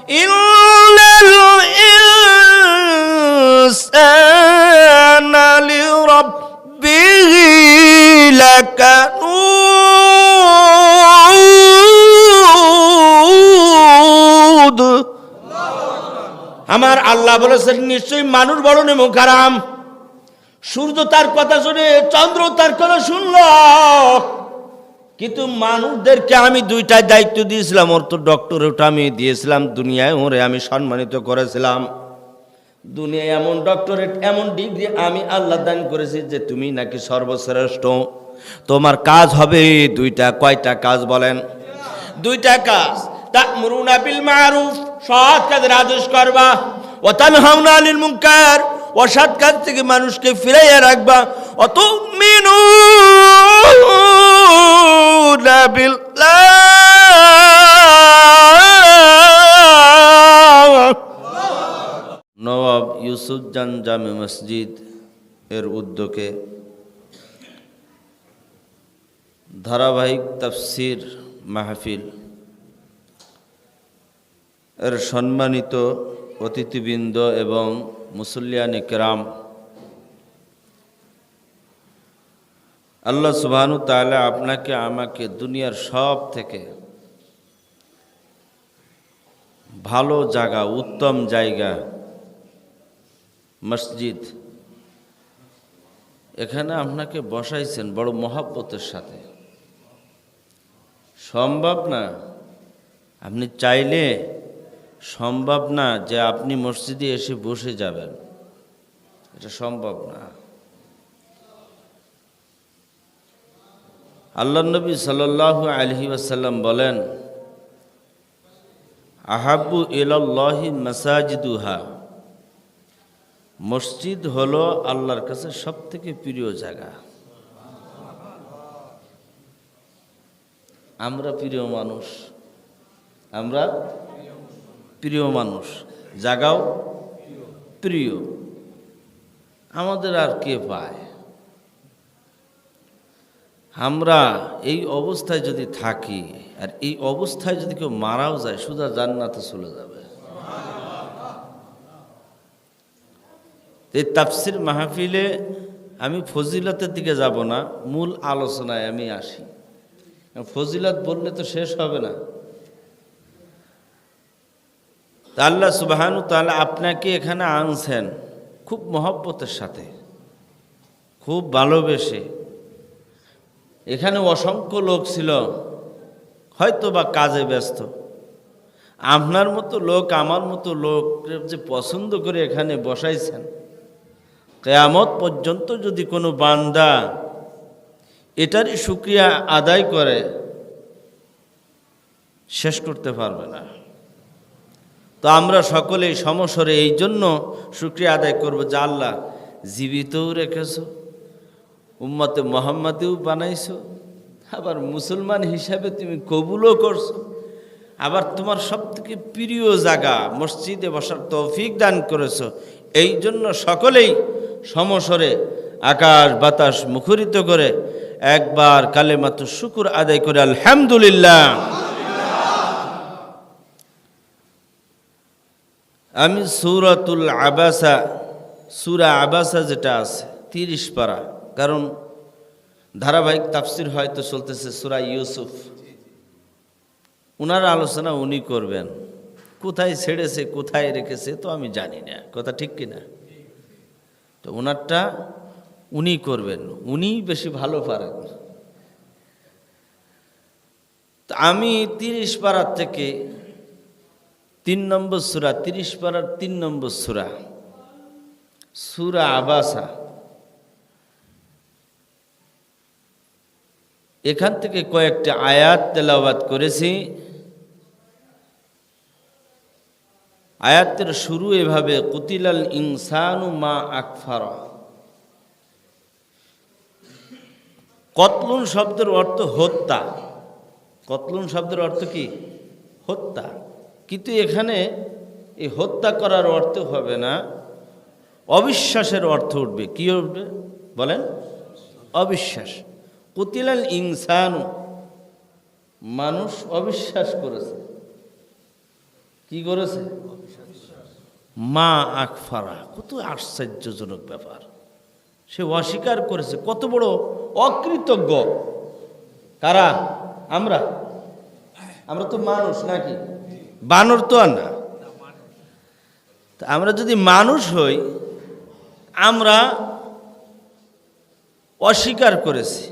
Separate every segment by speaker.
Speaker 1: ইন্নাল ইনসানা লিরাব্বিহি লাকানুদ। আমার আল্লাহ বলেছেন নিশ্চয়ই মানুষ বড় নেমুখারাম। সূর্য তার কথা শুনে, চন্দ্র তার কথা শুনল, কিন্তু মানুষদেরকে আমি দুইটা দায়িত্ব দিয়েছিলাম। ওর তো ডক্টরেট আমি দিয়েছিলাম, দুনিয়ায় ওরে আমি সম্মানিত করেছিলাম। দুনিয়ায় এমন ডক্টরেট, এমন ডিগ্রি আমি আল্লাহ দান করেছি যে তুমি নাকি সর্বশ্রেষ্ঠ। তোমার কাজ হবে দুইটা। কয়টা কাজ বলেন? দুইটা কাজ। তা'মুরুনা বিল মারুফ, সৎ কাজের আদেশ করবা, ওয়া তানহাউনা আনিল মুনকার, অসৎ কাজ থেকে মানুষকে ফিরাইয়া রাখবা, ওয়া তু'মিনুনা বিল্লাহ। নওয়াব ইউসুফজান জামে মসজিদ এর উদ্যোগে ধারাবাহিক তাফসির মাহফিল এর সম্মানিত অতিথিবৃন্দ এবং মুসল্লিয়ান ইকরাম, আল্লাহ সুবহানাহু তাআলা আপনাকে আমাকে দুনিয়ার সব থেকে ভালো জায়গা, উত্তম জায়গা মসজিদ, এখানে আপনাকে বসাইছেন বড় মহব্বতের সাথে। সম্ভব না, আপনি চাইলে সম্ভব না যে আপনি মসজিদে এসে বসে যাবেন, এটা সম্ভব না। আল্লাহ নবী সাল্লাল্লাহু আলাইহি ওয়াসাল্লাম বলেন, আহাব্বু ইলাল্লাহি মাসাজিদুহা, মসজিদ হলো আল্লাহর কাছে সবথেকে প্রিয় জায়গা। আমরা প্রিয় মানুষ, আমরা প্রিয় মানুষ, জায়গাও প্রিয়, আমাদের আর কে পায়? আমরা এই অবস্থায় যদি থাকি, আর এই অবস্থায় যদি কেউ মারাও যায়, সোজা জান্নাতে চলে যাবে। এই তাফসির মাহফিলে আমি ফজিলতের দিকে যাব না, মূল আলোচনায় আমি আসি। ফজিলত বললে তো শেষ হবে না। আল্লাহ সুবহানাহু তাআলা আপনাকে এখানে আনছেন খুব মহব্বতের সাথে, খুব ভালোবেসে। এখানে অসংখ্য লোক ছিল, হয়তো বা কাজে ব্যস্ত। আপনার মতো লোক, আমার মতো লোক যে পছন্দ করে এখানে বসাইছেন, কিয়ামত পর্যন্ত যদি কোনো বান্দা এটারই শুকরিয়া আদায় করে, শেষ করতে পারবে না। তো আমরা সকলেই সমস্বরে এই জন্য শুকরিয়া আদায় করব যে আল্লাহ জীবিতও রেখেছো, উম্মতে মুহাম্মাদিও বানাইছো, আবার মুসলমান হিসাবে তুমি কবুলও করছো, আবার তোমার সবথেকে প্রিয় জায়গা মসজিদে বসার তৌফিক দান করেছো। এই জন্য সকলেই সমস্বরে আকাশ বাতাস মুখরিত করে একবার কালেমাতুশ শুকর আদায় করে আলহামদুলিল্লাহ। আমি সূরাতুল আবাসা, সূরা আবাসা যেটা আছে 30 পারা, কারণ ধারাবাহিক তাফসির হয়তো চলতেছে সূরা ইউসুফ, উনার আলোচনা উনি করবেন। কোথায় ছেড়েছে কোথায় রেখেছে তো আমি জানি না, কথা ঠিক কিনা? তো উনারটা উনি করবেন, উনি বেশি ভালো পারেন। তো আমি 30 পারার থেকে 3 নম্বর সূরা, 30 পারার 3 নম্বর সূরা, সূরা আবাসা, এখান থেকে কয়েকটা আয়াত তেলাওয়াত করেছি। আয়াতের শুরু এভাবে, কুতিলাল ইনসানু মা আকফারা। কতলুন শব্দের অর্থ হত্যা, কতলুন শব্দের অর্থ কি? হত্যা। কিন্তু এখানে এই হত্যা করার অর্থ হবে না, অবিশ্বাসের অর্থ উঠবে। কি উঠবে বলেন? অবিশ্বাস। কুতিলাল ইনসানু, মানুষ অবিশ্বাস করেছে। কি করেছে? মা আকফারা, কত আশ্চর্যজনক ব্যাপার, সে অস্বীকার করেছে। কত বড় অকৃতজ্ঞ! কারা? আমরা তো মানুষ নাকি? বানর তো আর না। আমরা যদি মানুষ হই, আমরা অস্বীকার করেছি।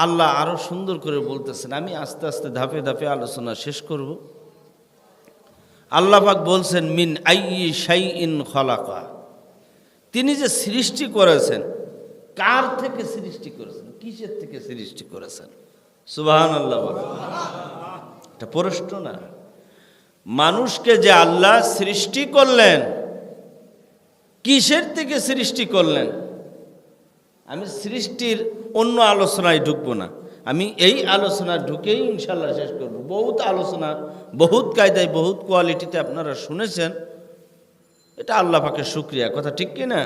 Speaker 1: আল্লাহ আরো সুন্দর করে বলতেছেন, আমি আস্তে আস্তে ধাপে ধাপে আলোচনা শেষ করব। আল্লাহ পাক বলছেন, মিন আইয়ি শাইইন খলাকা, তিনি যে সৃষ্টি করেছেন, কার থেকে সৃষ্টি করেছেন, কিসের থেকে সৃষ্টি করেছেন? সুবহানাল্লাহ। এটা প্রশ্ন না। মানুষকে যে আল্লাহ সৃষ্টি করলেন, কিসের থেকে সৃষ্টি করলেন? আমি সৃষ্টির অন্য আলোচনায় ঢুকবো না, আমি এই আলোচনা ঢুকেই ইনশাল্লাহ শেষ করব। বহুত আলোচনা, বহুত কায়দায়, বহুত কোয়ালিটিতে আপনারা শুনেছেন। এটা আল্লাহ পাকের শুকরিয়া, কথা ঠিক কি না?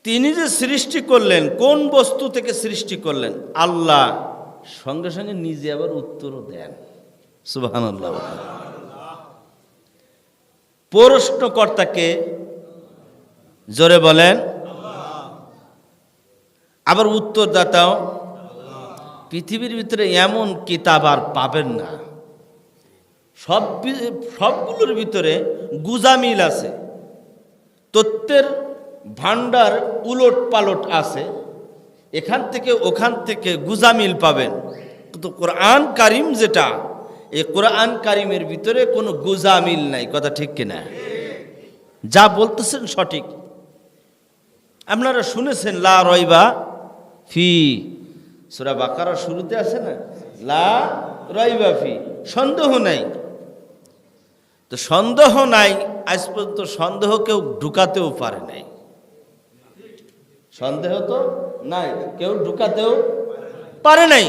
Speaker 1: তিনি যে সৃষ্টি করলেন, কোন বস্তু থেকে সৃষ্টি করলেন, আল্লাহ সঙ্গে সঙ্গে নিজে আবার উত্তরও দেন। সুবহানাল্লাহ। প্রশ্নকর্তাকে জোরে বলেন। আবার উত্তরদাতাও। পৃথিবীর ভিতরে এমন কিতাব আর পাবেন না, সবগুলোর ভিতরে গুজামিল আছে, তথ্যের ভান্ডার উলট পালট আছে, এখান থেকে ওখান থেকে গুজামিল পাবেন। কিন্তু কোরআন কারিম যেটা, এই কোরআন কারিমের ভিতরে কোনো গুজামিল নাই, কথা ঠিক কিনা? যা বলতেছেন সঠিক। আপনারা শুনেছেন লা রয়বা ফি, সূরা বাকারার শুরুতে আছে না, লা রয়বা ফি, সন্দেহ নাই। তো সন্দেহ নাই, আজ পর্যন্ত সন্দেহ কেউ ঢুকাতেও পারে নাই। সন্দেহ তো নাই, কেউ ঢুকাতেও পারে নাই।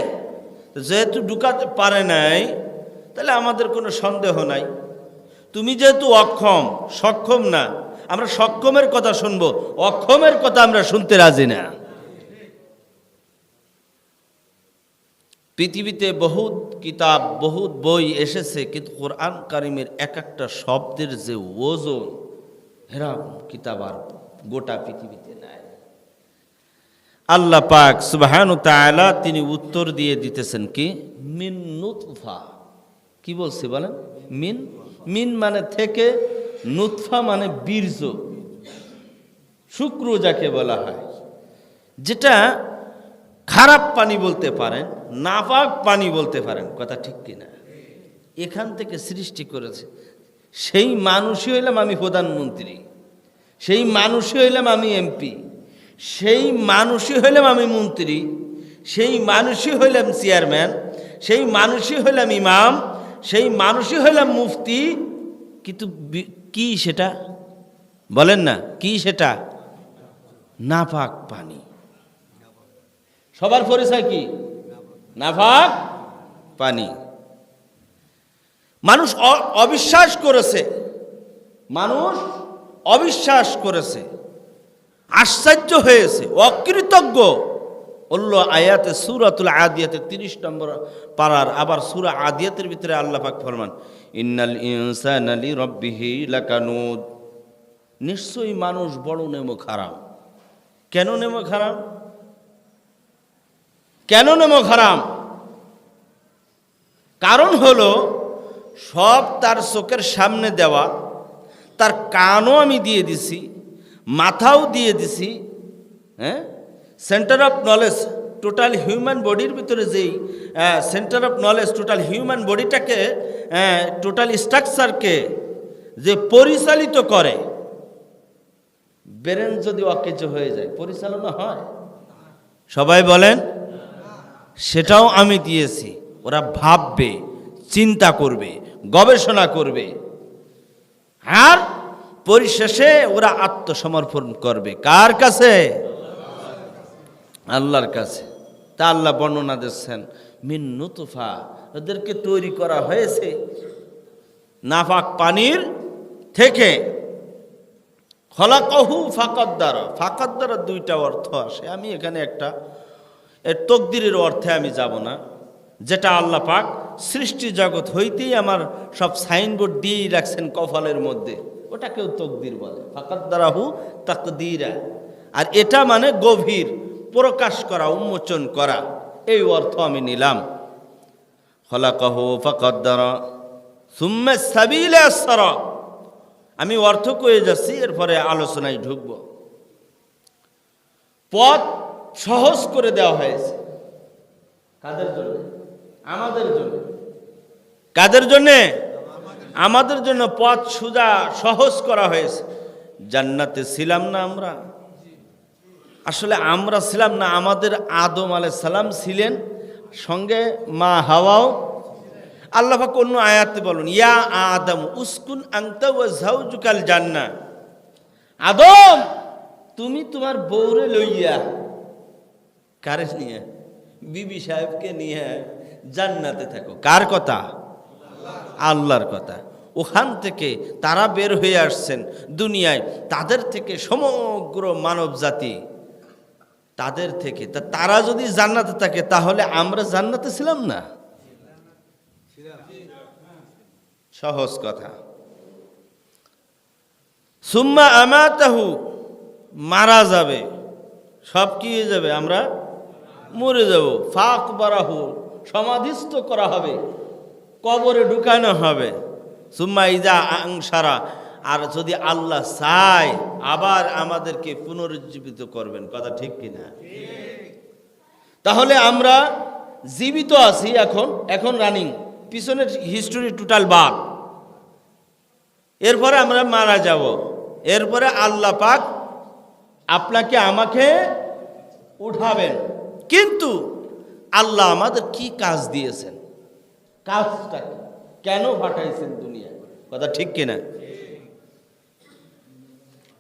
Speaker 1: যেহেতু ঢুকাতে পারে নাই, তাহলে আমাদের কোনো সন্দেহ নাই। তুমি যেহেতু অক্ষম, সক্ষম না, আমরা সক্ষমের কথা শুনবো, অক্ষমের কথা আমরা শুনতে রাজি না। পৃথিবীতে বহুত কিতাব, বহুত বই এসেছে, কিন্তু কোরআন কারিমের এক একটা শব্দের যে ওজন, এরকম কিতাব আর গোটা পৃথিবীতে নাই। আল্লাহ পাক সুবহানাহু ওয়া তাআলা তিনি উত্তর দিয়ে দিতেছেন কি, মিন নুতফা। কি বলছে বলেন? মিন মানে থেকে, নুতফা মানে বীর্য, শুক্র যাকে বলা হয়, যেটা খারাপ পানি বলতে পারেন, নাপাক পানি বলতে পারেন, কথা ঠিক কিনা? এখান থেকে সৃষ্টি করেছে। সেই মানুষই হইলাম আমি প্রধানমন্ত্রী, সেই মানুষই হইলাম আমি এমপি, সেই মানুষই হইলাম আমি মন্ত্রী, সেই মানুষই হইলাম চেয়ারম্যান, সেই মানুষই হইলাম ইমাম, সেই মানুষই হইলাম মুফতি। কিন্তু কি সেটা বলেন না, কি সেটা? নাপাক পানি। সবার পরিচয় কি? নাপাক পানি। মানুষ অবিশ্বাস করেছে, মানুষ অবিশ্বাস করেছে, আশ্চর্য হয়েছে, অকৃতজ্ঞ। অন্য আয়াতে সূরাতুল আদিয়াতে 30 নম্বর পারার আবার সূরা আদিয়াতের ভিতরে আল্লাহ পাক ফরমান, ইন্নাল ইনসানা লিরাব্বিহি লাকানুদ, নিশ্চয়ই মানুষ বড় নেমো খারাপ। কেন নেমো খারাপ? কেন নেমো খারাপ? কারণ হলো সব তার চোখের সামনে দেওয়া, তার কানও আমি দিয়ে দিছি, মাথাও দিয়ে দিছি। হ্যাঁ, centre of knowledge, total human বডির ভিতরে যেই centre of knowledge, total human বডিটাকে, টোটাল স্ট্রাকচারকে যে পরিচালিত করে, ব্রেন যদি অকেজ হয়ে যায় পরিচালনা হয়? সবাই বলেন। সেটাও আমি দিয়েছি। ওরা ভাববে, চিন্তা করবে, গবেষণা করবে, আর পরিশেষে ওরা আত্মসমর্পণ করবে কার কাছে? আল্লাহর কাছে। তা আল্লাহ বর্ণনা দিচ্ছেন, মিন নুতফা, ওদেরকে তৈরি করা হয়েছে নাপাক পানির থেকে। খলাকাহু ফাকাদ্দারা, ফাকাদ্দারা দুইটা অর্থ আসে। আমি এখানে একটা এর তকদিরের অর্থে আমি যাব না, যেটা আল্লাহ পাক সৃষ্টি জগৎ হইতেই আমার সব সাইনবোর্ড দিয়েই রাখছেন কপালের মধ্যে, ওটাকেও তকদির বলে, ফাকাদ্দারাহু তাকদীরা। আর এটা মানে গভীর প্রকাশ করা, উন্মোচন করা, এই অর্থ আমি নিলাম। খলাকাহু ফাকাদ্দারা সুম্মা সাবিলা ইয়াসসারা। আমি অর্থ কয়ে যাচ্ছি, এরপরে আলোচনায় ঢুকব। পথ সহজ করে দেওয়া হয়েছে কাদের জন্য? আমাদের জন্য। কাদের জন্য? আমাদের জন্য পথ সোজা সহজ করা হয়েছে। জান্নাতে ছিলাম না আমরা? আসলে আমরা ছিলাম না, আমাদের আদম আলাইহিস সালাম ছিলেন, সঙ্গে মা হাওয়াও। আল্লাহ পাক অন্য আয়াতে বলেন, ইয়া আদম উসকুন আনতা ওয়া যাওজুকাল জান্নাহ। আদম, তুমি তোমার বউরে লইয়া, কারে নিয়ে? বিবি সাহেবকে নিয়ে জান্নাতে থাকো। কার কথা? আল্লাহর কথা। ওখান থেকে তারা বের হয়ে আসছেন দুনিয়ায়, তাদের থেকে সমগ্র মানব জাতি, তাদের থেকে। তারা যদি জান্নাতে থাকে, তাহলে আমরা জান্নাতে ছিলাম না? সহজ কথা। সুম্মা আমাতাহু, মারা যাবে, সব কি হয়ে যাবে? আমরা মরে যাব। ফাকবারাহু, সমাধিস্থ করা হবে, কবরে ঢুকানো হবে। সুম্মা ইজা আনসারা, আর যদি আল্লাহ চায় আবার আমাদেরকে পুনরুজ্জীবিত করবেন। কথা ঠিক কিনা? তাহলে আমরা জীবিত আছি এখন রানিং, পিছনের হিস্টোরি টোটাল বাদ। এরপরে আমরা মারা যাব, এরপরে আল্লাহ পাক আপনাকে আমাকে উঠাবেন। কিন্তু আল্লাহ আমাদের কি কাজ দিয়েছেন? কাজটা কি? কেন পাঠাইছেন দুনিয়ায়? কথা ঠিক কিনা?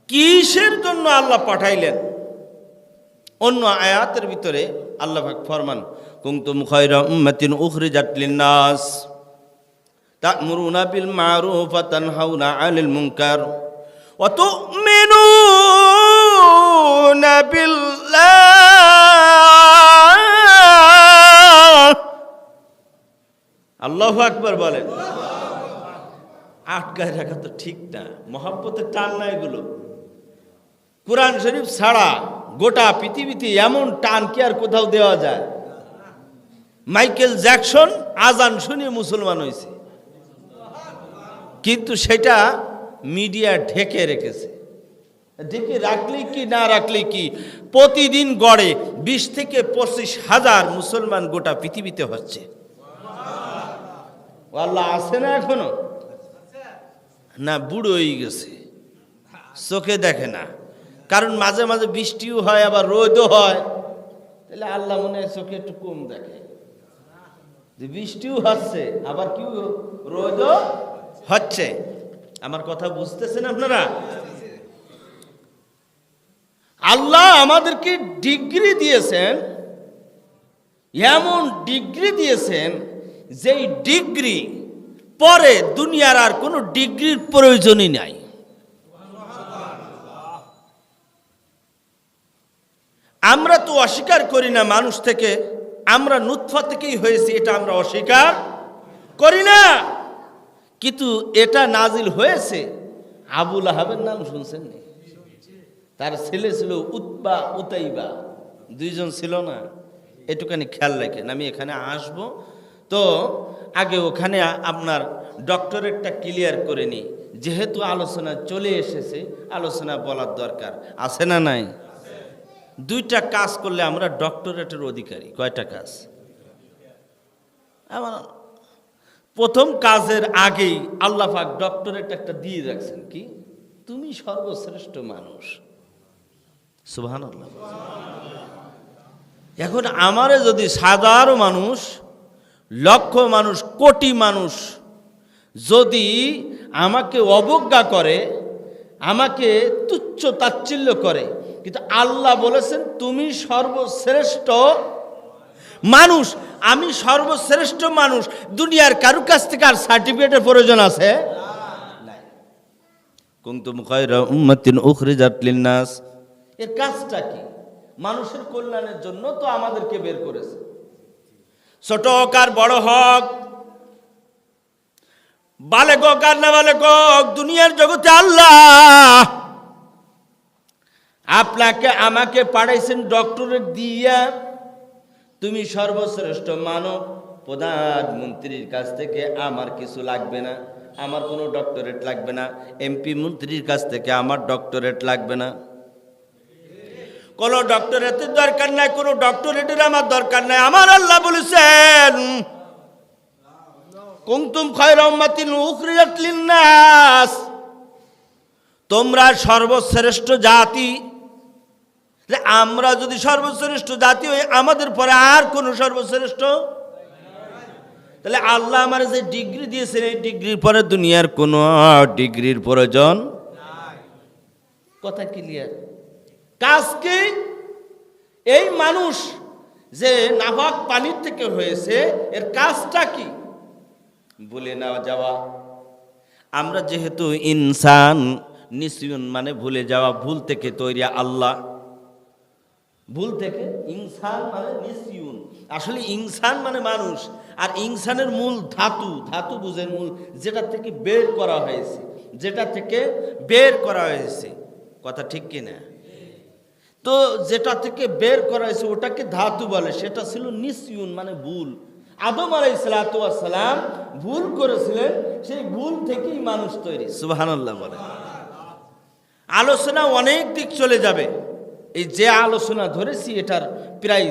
Speaker 1: কিসের জন্য আল্লাহ পাঠাইলেন? অন্য আয়াতের ভিতরে আল্লাহ পাক ফরমান, কুনতুম খায়রা উম্মাতিন উখরিজাত লিন-নাস তা'মুরুনা বিল মা'রুফ ওয়া তানহাউনা 'আনিল মুনকার ওয়া তু'মিনুনা বিল্লাহ। আল্লাহু আকবার বলেন। আটকায় রাখা তো ঠিক না, মহব্বতের টান না এগুলো। কোরআন শরীফ ছাড়া গোটা পৃথিবীতে এমন টান কি আর কোথাও দেওয়া যায়? মাইকেল জ্যাকসন আজান শুনে মুসলমান হয়েছে, কিন্তু সেটা মিডিয়া ঢেকে রেখেছে। ঢেকে রাখলে কি না রাখলে কি, প্রতিদিন গড়ে 20 থেকে 25,000 মুসলমান গোটা পৃথিবীতে হচ্ছে। আল্লাহ আছে না এখনো? না, বুড়ো হয়ে গেছে, চোখে দেখে না। কারণ মাঝে মাঝে বৃষ্টিও হয়, আবার রোদও হয়, তাহলে আল্লাহ মনে হয় চোখে একটু কম দেখে। যে বৃষ্টিও হচ্ছে, আবার কি রোদও হচ্ছে। আমার কথা বুঝতেছেন আপনারা? আল্লাহ আমাদেরকে ডিগ্রি দিয়েছেন, এমন ডিগ্রি দিয়েছেন যেই ডিগ্রি পরে দুনিয়ার আর কোনো ডিগ্রির প্রয়োজনই নাই। আমরা তো অস্বীকার করি না মানুষ থেকে, আমরা নুতফা থেকেই হয়েছি, এটা আমরা অস্বীকার করি না। কিন্তু এটা নাজিল হয়েছে, আবু লাহাবের নাম শুনছেন? তার ছেলে ছিল উতবা উতাইবা, দুইজন ছিল না? এটুখানি খেয়াল রাখেন। আমি এখানে আসব তো আগে ওখানে আপনার ডক্টরেটটা ক্লিয়ার করে নিই, যেহেতু আলোচনা চলে এসেছে, আলোচনা বলার দরকার আছে না নাই? 2টা কাজ করলে আমরা ডক্টরেটের অধিকারী। কয়টা কাজ? আমার প্রথম কাজের আগেই আল্লাহ পাক ডক্টরেট একটা দিয়ে রাখছেন, কি? তুমি সর্বশ্রেষ্ঠ মানুষ। সুবহানাল্লাহ। এখন আমারে যদি সাধারণ মানুষ, লক্ষ মানুষ, কোটি মানুষ যদি আমাকে অবজ্ঞা করে, আমাকে তুচ্ছ তাচ্ছিল্য করে, কিন্তু আল্লাহ বলেছেন তুমি সর্বশ্রেষ্ঠ মানুষ, আমি সর্বশ্রেষ্ঠ মানুষ। দুনিয়ার কারো কাছ থেকে আর সার্টিফিকেটের প্রয়োজন আছে? কুনতুম খায়রা উম্মাতিন উখরিজাত লিন-নাস, এর কাজটা কি? মানুষের কল্যাণের জন্য তো আমাদেরকে বের করেছে। ছোট হোক আর বড় হোক, বালেক আর না বালেক, দুনিয়ার জগতে আল্লাহ আপনাকে আমাকে পাঠাইছেন ডক্টরেট দিয়া। তুমি সর্বশ্রেষ্ঠ মানব, প্রধানমন্ত্রীর কাছ থেকে আমার কিছু লাগবে না, আমার কোনো ডক্টরেট লাগবে না। এমপি মন্ত্রীর কাছ থেকে আমার ডক্টরেট লাগবে না, কোনো ডক্টরেটের দরকার নাই, কোনো ডক্টরেটের আমার দরকার নাই। আমার আল্লাহ বলেছেন, কুনতুম খায়রা উম্মাতিন উখরিজাত লিন-নাস, তোমরা সর্বশ্রেষ্ঠ জাতি। আমরা যদি সর্বশ্রেষ্ঠ জাতি হই, আমাদের পরে আর কোন সর্বশ্রেষ্ঠ? তাহলে আল্লাহ আমার যে ডিগ্রি দিয়েছেন, এই ডিগ্রির পরে দুনিয়ার কোন ডিগ্রির প্রয়োজন কথা ক্লিয়ার। কাজ কি? এই মানুষ যে নাপাক পানির থেকে হয়েছে, এর কাজটা কি বলে না যাওয়া। আমরা যেহেতু ইনসান, নিসিয়ন মানে ভুলে যাওয়া, ভুল থেকে তৈরি। আল্লাহ ভুল থেকে, ইনসান মানে নিসিয়ন, আসলে ইনসান মানে মানুষ। আর ইনসানের মূল ধাতু, ধাতু বুঝেন, মূল যেটা থেকে বের করা হয়েছে, যেটা থেকে বের করা হয়েছে, কথা ঠিক কিনা? তো যেটা থেকে বের করা হয়েছে ওটাকে ধাতু বলে, সেটা ছিল নিসিয়ন মানে ভুল। আদম আলাইহিস সালাম ভুল করেছিলেন, সেই ভুল থেকেই মানুষ তৈরি। সুবহানাল্লাহ বলে। আলোচনা অনেক দিক চলে যাবে। এই যে আলোচনা ধরেছি, এটার প্রায়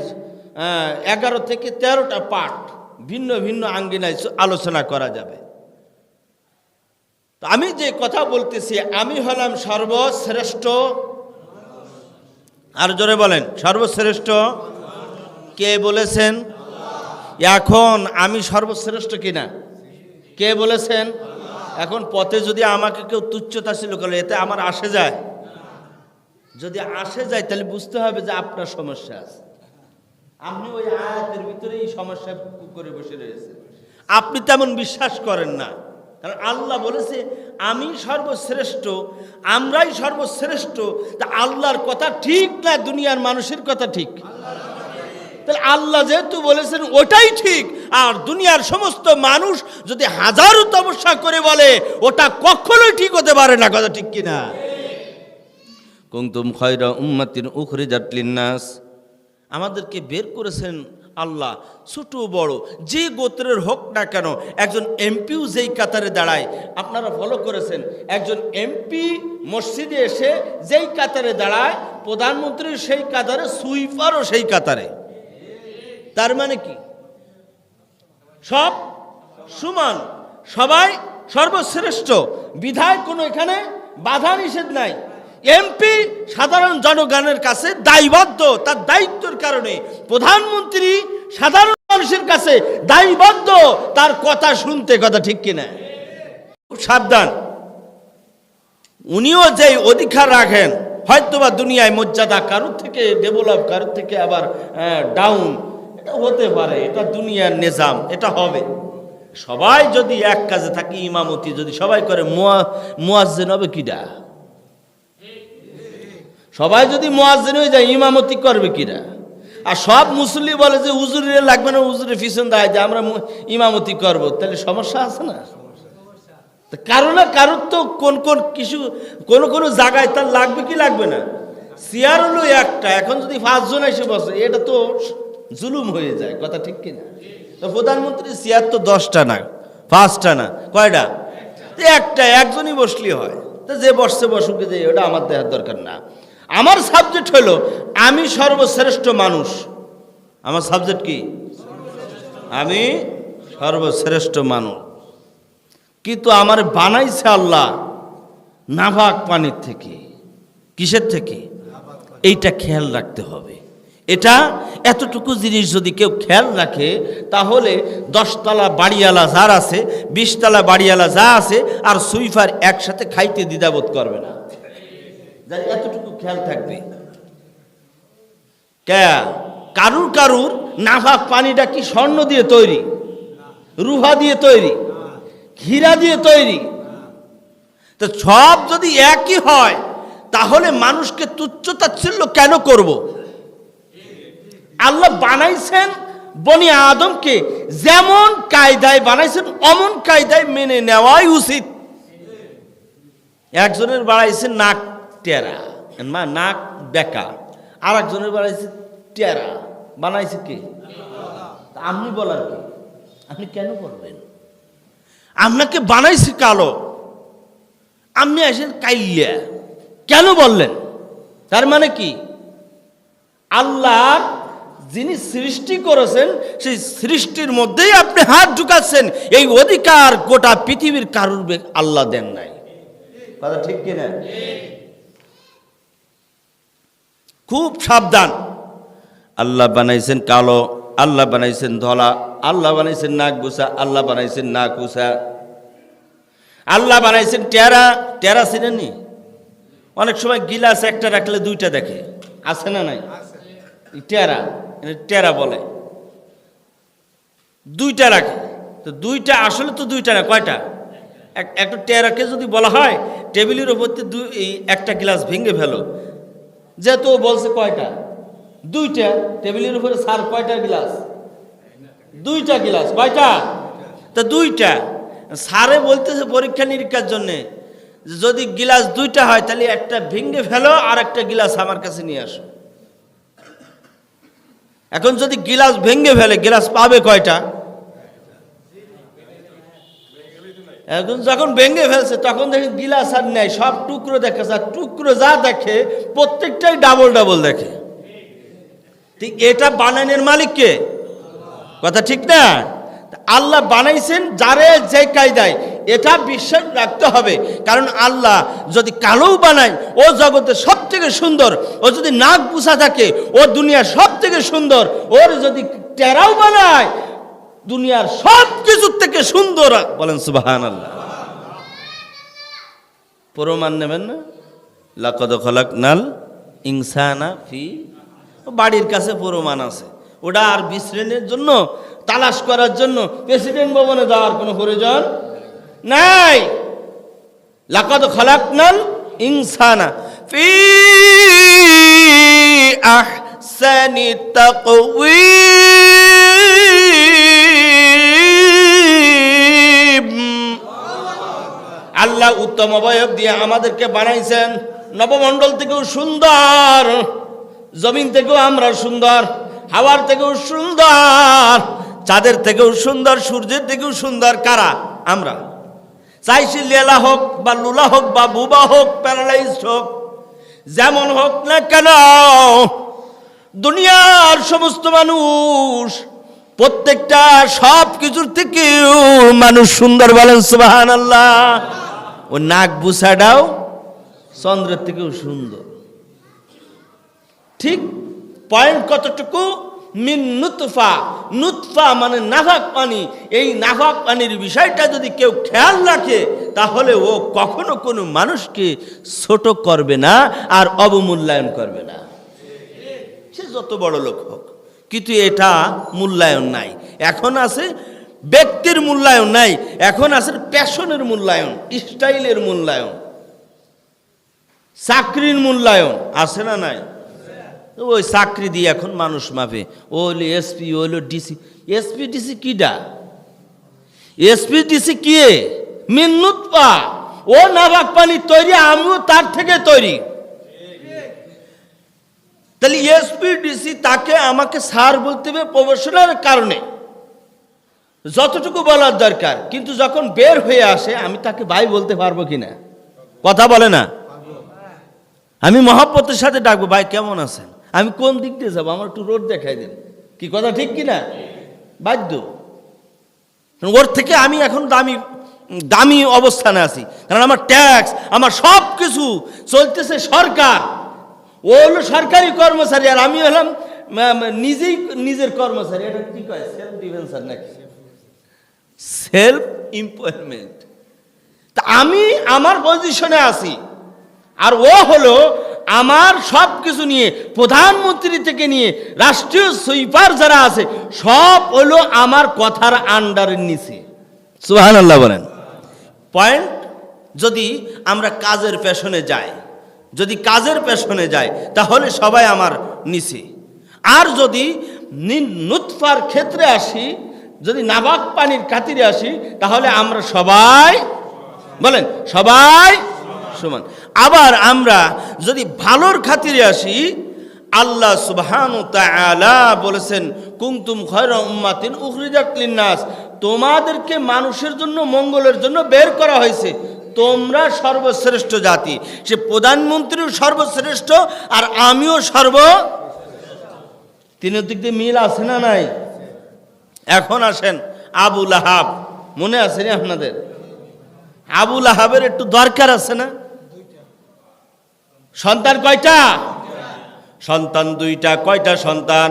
Speaker 1: 11 থেকে 13টা পার্ট, ভিন্ন ভিন্ন আঙ্গিনায় আলোচনা করা যাবে। তো আমি যে কথা বলতেছি, আমি হলাম সর্বশ্রেষ্ঠ। আর জোরে বলেন, সর্বশ্রেষ্ঠ কে বলেছেন? এখন আমি সর্বশ্রেষ্ঠ কিনা কে বলেছেন? এখন পথে যদি আমাকে কেউ তুচ্ছতাচ্ছিল্য করে, এতে আমার আসে যায়? যদি আসে যায় তাহলে বুঝতে হবে যে আপনার সমস্যা আছে। আপনি ওই আয়াতের ভিতরে এই সমস্যা করে বসে রয়েছেন, আপনি তেমন বিশ্বাস করেন না। কারণ আল্লাহ বলেছে আমি সর্বশ্রেষ্ঠ, আমরাই সর্বশ্রেষ্ঠ। তা আল্লাহর কথা ঠিক না দুনিয়ার মানুষের কথা ঠিক? তাহলে আল্লাহ যেহেতু বলেছেন ওটাই ঠিক, আর দুনিয়ার সমস্ত মানুষ যদি হাজারো তপস্যা করে বলে, ওটা কখনোই ঠিক হতে পারে না, কথা ঠিক কিনা? কুনতুম খায়রা উম্মাতিন উখরিজাত লিন-নাস, আমাদেরকে বের করেছেন আল্লাহ, ছোট বড় যে গোত্রের হোক না কেন। একজন এমপিও যেই কাতারে দাঁড়ায়, আপনারা ফলো করেছেন, একজন এমপি মসজিদে এসে যেই কাতারে দাঁড়ায়, প্রধানমন্ত্রী সেই কাতারে, সুইপারও সেই কাতারে। তার মানে কি? সব সমান, সবাই সর্বশ্রেষ্ঠ, বিধায় কোনো এখানে বাধা নিষেধ নাই। এমপি সাধারণ জনগণের কাছে দায়বদ্ধ, তার দায়িত্বের কারণে। প্রধানমন্ত্রী সাধারণ মানুষের কাছে দায়বদ্ধ তার কথা শুনতে, কথা ঠিক কিনা? সাবধান, উনিও যেই অধিকার রাখেন, হয়তোবা দুনিয়ায় মর্যাদা কারোর থেকে ডেভেলপ, কারোর থেকে আবার ডাউন, এটা হতে পারে, এটা দুনিয়ার নিজাম, এটা হবে। সবাই যদি এক কাজে থাকে, ইমামতি যদি সবাই করে, মুয়াজ্জিন হবে কিডা? সবাই যদি মুয়াজ্জিন হয়ে যায়, ইমামতি করবে কিরা? আর সব মুসল্লি বলে যে হুজুরে লাগবে না, হুজুরে পিছন দেয় যে আমরা ইমামতি করব, তাহলে সমস্যা আছে না? কারো না কারোর তো কোন কোন কিছু কোন জায়গায় তার লাগবে কি লাগবে না। চেয়ার হলো একটা, এখন যদি 5 জন এসে বসে, এটা তো জুলুম হয়ে যায়, কথা ঠিক কিনা? তো প্রধানমন্ত্রীর চেয়ার তো 10টা না, 5টা না, কয়টা? একটা, একজনই বসলেই হয়। তো যে বসছে বসুক, যে ওটা আমার দেখার দরকার না। আমার সাবজেক্ট হলো আমি সর্বশ্রেষ্ঠ মানুষ। আমার সাবজেক্ট কি? আমি সর্বশ্রেষ্ঠ মানুষ। কিন্তু আমার বানাইছে আল্লাহ নাপাক পানির থেকে। কিসের থেকে? এইটা খেয়াল রাখতে হবে। এটা এতটুকু জিনিস যদি কেউ খেয়াল রাখে, তাহলে 10 তলা বাড়িওয়ালা যার আছে, 20 তলা বাড়িওয়ালা যা আছে, আর সুইফার একসাথে খাইতে দ্বিধাবোধ করবে না। এতটুকু খেয়াল থাকবে। কারুর নাপাক পানিটা কি স্বর্ণ দিয়ে তৈরি, রুহা দিয়ে তৈরি, হীরা দিয়ে তৈরি? তো সব যদি একই হয়, তাহলে মানুষকে তুচ্ছ তাচ্ছিল্য কেন করব? আল্লাহ বানাইছেন বনি আদমকে যেমন কায়দায় বানাইছেন অমন কায়দায় মেনে নেওয়াই উচিত। একজনের বাড়াইছে নাক টেরা, নাক বেকা, আর একজনের বাড়াইছে টেরা, বানাইছে কে? আপনি বলার কি? আপনি কেন করবেন? আপনাকে বানাইছে কালো, আপনি আসেন কাইলিয়া, কেন বললেন? তার মানে কি? আল্লাহ যিনি সৃষ্টি করেছেন সেই সৃষ্টির মধ্যেই আপনি হাত ঢুকাচ্ছেন, এই অধিকার গোটা পৃথিবীর কারুর আল্লাহ দেন নাই। কথা ঠিক কিনা? খুব সাবধান। আল্লাহ বানাইছেন কালো, আল্লাহ বানাইছেন ধলা, আল্লাহ বানাইছেন নাক বুসা, আল্লাহ বানাইছেন নাক উষা, আল্লাহ বানাইছেন টেরা। টেরা চিনেননি? অনেক সময় গিলাস একটা রাখলে দুইটা দেখে, আছে না নাই? টেরা, টেরা বলে। দুইটা রাখে তো দুইটা, আসলে তো দুইটা না, কয়টা? একটা টেরাকে যদি বলা হয় টেবিলের উপর একটা গ্লাস ভেঙে ফেলো, যেহেতু বলছে কয়টা? দুইটা। টেবিলের উপরে স্যার কয়টা গ্লাস? দুইটা গ্লাস। কয়টা? তা দুইটা। স্যারে বলতেছে পরীক্ষা নিরীক্ষার জন্যে যদি গ্লাস দুইটা হয় তাহলে একটা ভেঙে ফেলো আর একটা গ্লাস আমার কাছে নিয়ে আসো। এখন যদি গ্লাস ভেঙে ফেলে গ্লাস পাবে কয়টা? এখন যখন ভেঙে ফেলছে তখন দেখে গিলাস আর নেই, সব টুকরো দেখে, আর টুকরো যা দেখে প্রত্যেকটাই ডাবল ডাবল দেখে। ঠিক এটা বানানোর মালিক কে? কথা ঠিক না? আল্লাহ বানাইছেন যারে যে কায়দায়, এটা বিশ্বাস রাখতে হবে। কারণ আল্লাহ যদি কালোও বানায় ও জগতের সব থেকে সুন্দর, ও যদি নাক পুষা থাকে ও দুনিয়ার সব থেকে সুন্দর, ওর যদি টেরাও বানায় দুনিয়ার সব কিছুর থেকে সুন্দর। বলেন সুবহানাল্লাহ। প্রমাণ নেবেন না? লাকাদ খালাকনাল ইনসানা ফি, বাড়ির কাছে প্রমাণ আছে। ওটা আর বিশ্লেষণের জন্য, তালাশ করার জন্য প্রেসিডেন্ট ভবনে যাওয়ার কোনো প্রয়োজন নাই। লাকাদ খালাকনাল ইনসানা ফি আহসানি তাকওয়িম। আল্লাহ উত্তম অবয়ব দিয়ে আমাদেরকে বানাইছেন। নবমণ্ডল থেকেও সুন্দর, জমিন থেকেও আমরা সুন্দর, হাওয়ার থেকেও সুন্দর, চাঁদের থেকেও সুন্দর, সূর্যের থেকেও সুন্দর। কারা? আমরা। চাইছি লেলা হোক বা লুলা হোক বা বুবা হোক, প্যারালাইজড হোক, যেমন হোক না কেন, দুনিয়ার সমস্ত মানুষ প্রত্যেকটা সব কিছুর থেকেও মানুষ সুন্দর। বলেন সুবহানাল্লাহ। ও নাক বুসাটাও চন্দ্রের থেকেও সুন্দর। ঠিক পয়েন্ট কতটুকু? মিন নুতফা। নুতফা মানে নাফাক পানি। এই নাফাক পানির বিষয়টা যদি কেউ খেয়াল রাখে তাহলে ও কখনো কোনো মানুষকে ছোট করবে না আর অবমূল্যায়ন করবে না, সে যত বড় লোক হোক। কিন্তু এটা মূল্যায়ন নাই। এখন আছে ব্যক্তির মূল্যায়ন নাই, এখন আছে প্যাশনের মূল্যায়ন, স্টাইলের মূল্যায়ন, চাকরির মূল্যায়ন। আছে না নাই? ওই চাকরি দিয়ে এখন মানুষ মাপে। ও হলো এসপি, ও হলো ডিসি। এসপি ডিসি কিডা? এসপি ডিসি কি? মিন নুতফা। ও নাবাক পানি তৈরি, আমিও তার থেকে তৈরি। তাহলে এসপি ডিসি তাকে আমাকে স্যার বলতে হবে প্রফেশনাল কারণে, যতটুকু বলার দরকার। কিন্তু যখন বের হয়ে আসে আমি তাকে ভাই বলতে পারবো কিনা? কথা বলে না। আমি মহব্বতের সাথে ডাকবো, ভাই কেমন আছেন? আমি কোন দিক দিয়ে যাবো? আমার একটু রোড দেখাই দেন। কি কথা ঠিক কিনা? বাধ্য। ওর থেকে আমি এখন দামি অবস্থানে আছি, কারণ আমার ট্যাক্স, আমার সব কিছু চলতেছে সরকার। ও হলো সরকারি কর্মচারী আর আমি হলাম নিজেই নিজের কর্মচারী। এটা কি কয়? সেলফ ডিফেন্সার নাকি সেলফ এমপ্লয়মেন্ট। তা আমি আমার পজিশনে আছি আর ও হলো আমার সব কিছু নিয়ে, প্রধানমন্ত্রী থেকে নিয়ে রাষ্ট্রীয় সুইপার যারা আছে সব হলো আমার কথার আন্ডারের নিচে। সুবহানাল্লাহ বলেন। পয়েন্ট, যদি আমরা কাজের পেছনে যাই, যদি কাজের পেছনে যাই তাহলে সবাই আমার নিচে। আর যদি নুতফার ক্ষেত্রে আসি, যদি নাবাক পানির খাতিরে আসি, তাহলে আমরা সবাই বলেন সবাই সমান। আবার আমরা যদি ভালোর খাতিরে আসি, আল্লাহ সুবহানাহু ওয়া তাআলা বলেছেন কুনতুম খায়রা উম্মাতিন উখরিজাত লিন-নাস, তোমাদেরকে মানুষের জন্য, মঙ্গলের জন্য বের করা হয়েছে, তোমরা সর্বশ্রেষ্ঠ জাতি। সে প্রধানমন্ত্রীও সর্বশ্রেষ্ঠ আর আমিও তিন দিক দিয়ে মিল আছে না নাই? এখন আসেন আবু লাহাব, মনে আছে না আপনাদের? আবু লাহাবের একটু দরকার আছে না? সন্তান কয়টা? সন্তান দুইটা। কয়টা সন্তান?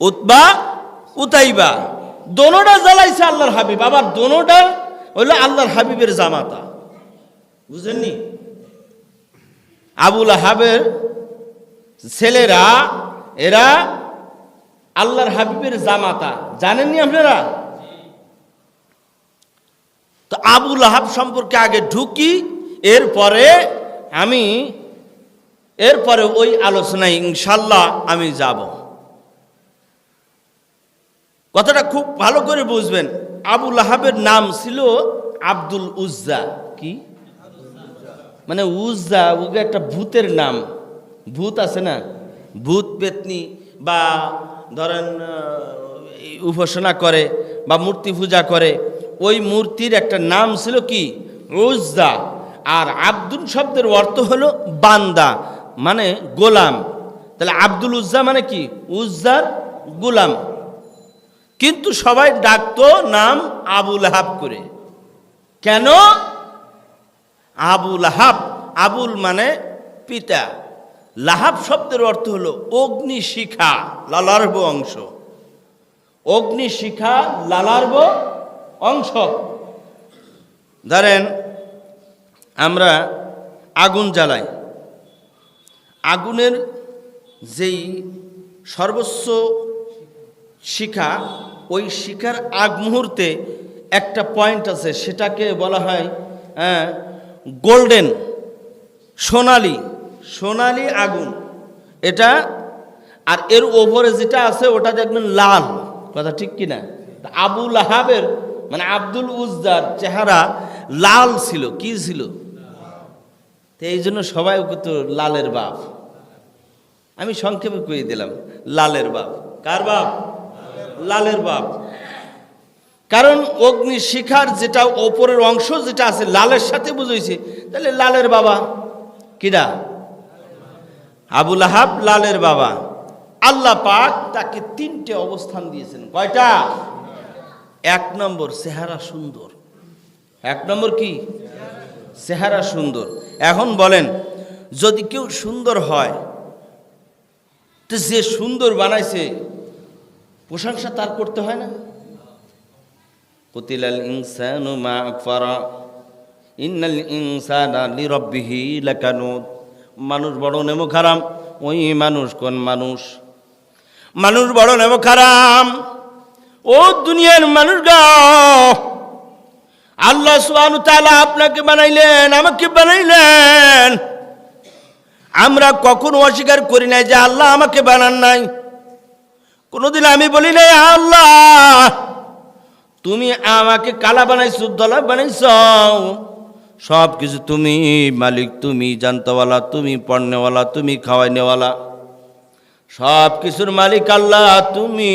Speaker 1: উতবা উতাইবা। দোনোটা জ্বালাইছে আল্লাহর হাবিব, আবার দোনোটা হইল আল্লাহর হাবিবের জামাতা। বুঝেননি? আবু লাহাবের ছেলেরা এরা আল্লাহর হাবিবের জামাতা, জানেননি আপনারা? তো আবু লাহাব সম্পর্কে আগে ঢুকি, এরপরে ওই আলোচনায় ইনশাল্লাহ আমি যাব। কথাটা খুব ভালো করে বুঝবেন। আবু লাহাবের নাম ছিল আব্দুল উজ্জা। কি মানে উজ্জা? ওকে একটা ভূতের নাম। ভূত আছে না, ভূত পেতনি বা ধরেন উপাসনা করে বা মূর্তি পূজা করে, ওই মূর্তির একটা নাম ছিল কি? উজ্জা। আর আব্দুল শব্দের অর্থ হলো বান্দা, মানে গোলাম। তাহলে আব্দুল উজ্জা মানে কি? উজ্জার গোলাম। কিন্তু সবাই ডাকতো নাম আবু লাহাব করে। কেন? আবু লাহাব, আবুল মানে পিতা, লাহাব শব্দের অর্থ হলো অগ্নিশিখা, লালার্ভ অংশ। অগ্নিশিখা লালার্ভ অংশ। ধরেন আমরা আগুন জ্বালাই, আগুনের যেই সর্বোচ্চ শিখা, ওই শিখার আগ মুহূর্তে একটা পয়েন্ট আছে, সেটাকে বলা হয় গোল্ডেন, সোনালি আগুন এটা। আর এর ওপরে যেটা আছে ওটা দেখবেন লাল। কথা ঠিক কিনা? আবু লাহাবের মানে আব্দুল উজ্জার চেহারা লাল ছিল। কি ছিল? তো এই জন্য সবাই ওকে তো লালের বাপ। আমি সংক্ষেপে কয়ে দিলাম, লালের বাপ। কার বাপ? লালের বাপ। কারণ অগ্নি শিখার যেটা ওপরের অংশ যেটা আছে লালের সাথে বুঝাইছে, তাহলে লালের বাবা কিরা? আবু লাহাব লালের বাবা। আল্লাহ পাক তাকে তিনটে অবস্থান দিয়েছেন। কয়টা? এক নম্বর, চেহারা সুন্দর। এক নম্বর কি? চেহারা সুন্দর। এখন বলেন, যদি কেউ সুন্দর হয়, তো যে সুন্দর বানাইছে প্রশংসা তার করতে হয় না? কুতিলাল ইনসানু মা আকফারা ইন্নাল ইনসানা লিরাব্বিহি লাকানুদ। মানুষ বড় নেমো খারাম। ওই মানুষ কোন মানুষ? মানুষ বড় নেমো খারাম। ও দুনিয়ার মানুষ গো, আল্লাহ সুবহানাহু ওয়া তাআলা আপনাকে বানাইলেন, আমাকে বানাইলেন। আমরা কখনো অস্বীকার করি নাই যে আল্লাহ আমাকে বানান নাই। কোনোদিন আমি বলি নাই আল্লাহ তুমি আমাকে কালা বানাইছো, দলা বানাইছো। সব কিছু তুমি মালিক, তুমি জানতাওয়ালা, তুমি পড়নেওয়ালা, তুমি খাওয়াইনেওয়ালা, সব কিছুর মালিক আল্লাহ। তুমি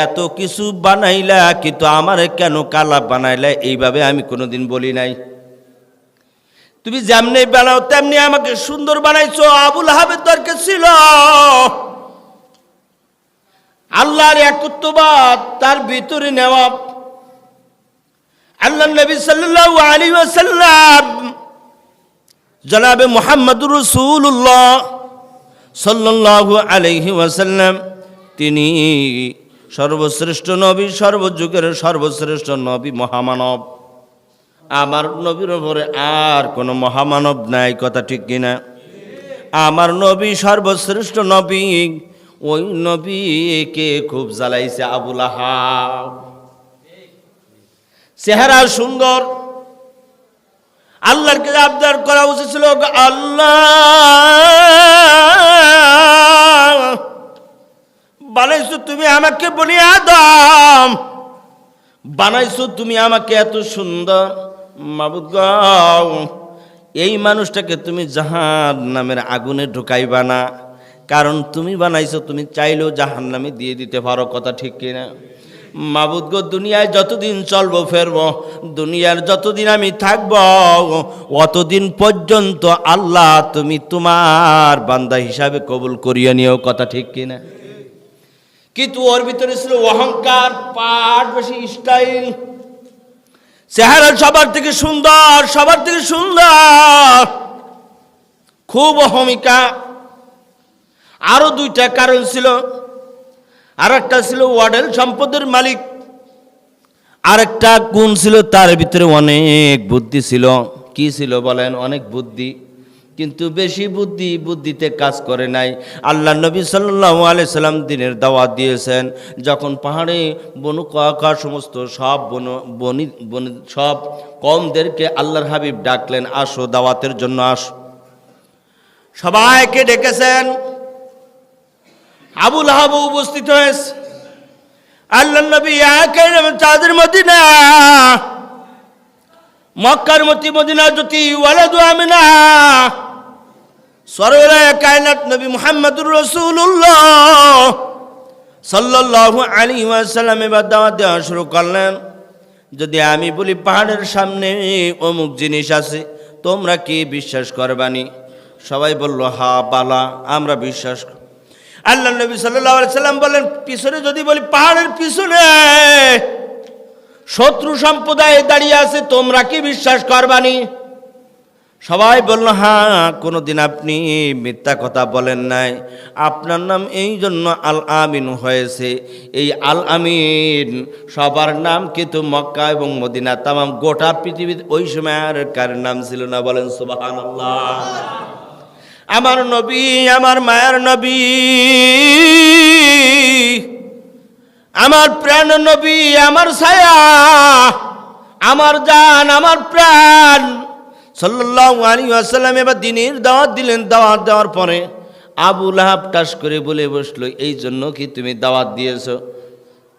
Speaker 1: এত কিছু বানাইলা, কিন্তু আমারে কেন কালা বানাইলা? এইভাবে আমি কোনোদিন বলি নাই। তুমি যেমনি বানাও তেমনি আমাকে সুন্দর বানাইছো। আবু লাহাবের দরকার ছিল আল্লাহর একত্ববাদ তার ভিতরে নেওয়া। আল্লাহ নবী সাল্লাল্লাহু আলাইহি ওয়াসাল্লাম জনাবে মুহাম্মদুর রাসূলুল্লাহ সাল্লাল্লাহু আলাইহি ওয়াসাল্লাম, তিনি সর্বশ্রেষ্ঠ নবী, সর্বযুগের সর্বশ্রেষ্ঠ নবী, মহামানব। আমার নবীর উপরে আর কোনো মহামানব নাই। কথা ঠিক কিনা? আমার নবী সর্বশ্রেষ্ঠ নবী। ওই নবীকে খুব জ্বালাইছে আবু লাহাব। চেহারা সুন্দর, আল্লাহর কাছে আবদার করা উচিত ছিল, আল্লাহ বানাইছো তুমি আমাকে বনি আদম, বানাইছো তুমি আমাকে এত সুন্দর। মাবুদ গো, এই মানুষটাকে তুমি জাহান্নামের আগুনে ঢুকাইবা না, কারণ তুমি বানাইছো, তুমি চাইলেও জাহান্নামে দিয়ে দিতে পারো। কথা ঠিক কিনা? মাবুদ গো, দুনিয়ায় যতদিন চলবো ফেরবো, দুনিয়ার যতদিন আমি থাকব, অতদিন পর্যন্ত আল্লাহ তুমি তোমার বান্দা হিসাবে কবুল করিয়ে নিও। কথা ঠিক কিনা? কিন্তু ওর ভিতরে ছিল অহংকার, পাট বেশি স্টাইল, চেহারা সবার থেকে সুন্দর, সবার থেকে সুন্দর, খুব অহমিকা। আরো দুইটা কারণ ছিল। আর একটা ছিল ওয়াডেল সম্পদের মালিক, আরেকটা গুণ ছিল তার ভিতরে অনেক বুদ্ধি ছিল। কি ছিল বলেন? অনেক বুদ্ধি, কিন্তু বেশি বুদ্ধিতে কাজ করে নাই। আল্লাহ নবী সাল্লাল্লাহু আলাইহি সাল্লাম দ্বীনের দাওয়াত দিয়েছেন। যখন পাহাড়ে বনু কাকা সমস্ত সব সব কওমদেরকে আল্লাহর হাবিব ডাকলেন, আসো দাওয়াতের জন্য আসো। সবাইকে ডেকেছেন। আবু লাহাব উপস্থিত হয়েছে। আল্লাহ নবী চাঁদের মদিনা, মক্কার মতি মদিনা জ্যোতি ওয়ালাদু আমিনা, সরওয়ারে কায়নাত নবী মুহাম্মদুর রাসূলুল্লাহ সাল্লাল্লাহু আলাইহি ওয়াসাল্লাম এবার দাওয়াত দেওয়া শুরু করলেন। যদি আমি বলি পাহাড়ের সামনে অমুক জিনিস আছে, তোমরা কি বিশ্বাস করবানি? সবাই বলল, হা বালা, আমরা বিশ্বাস। আল্লাহ নবী সাল্লাল্লাহু আলাইহি সাল্লাম বলেন, পিছনে যদি বলি পাহাড়ের পিছনে শত্রু সম্প্রদায় দাঁড়িয়ে আছে, তোমরা কি বিশ্বাস করবানি? সবাই বলল, হ্যাঁ, কোনোদিন আপনি মিথ্যা কথা বলেন নাই, আপনার নাম এই জন্য আল আমিন হয়েছে। এই আল আমিন সবার নাম, কিন্তু মক্কা এবং মদিনা তামাম গোটা পৃথিবীতে ওই সময় আর কার নাম ছিল না। বলেন সুবহানাল্লাহ। আমার নবী, আমার মায়ের নবী, আমার প্রাণ নবী, আমার ছায়া, আমার জান, আমার প্রাণ সাল্লাল্লাহু আলাইহি ওয়াসাল্লাম এবার দ্বীনের দাওয়াত দিলেন। দাওয়াত দেওয়ার পরে আবু লাহাব টাস করে বলে বসলো, এই জন্য কি তুমি দাওয়াত দিয়েছো?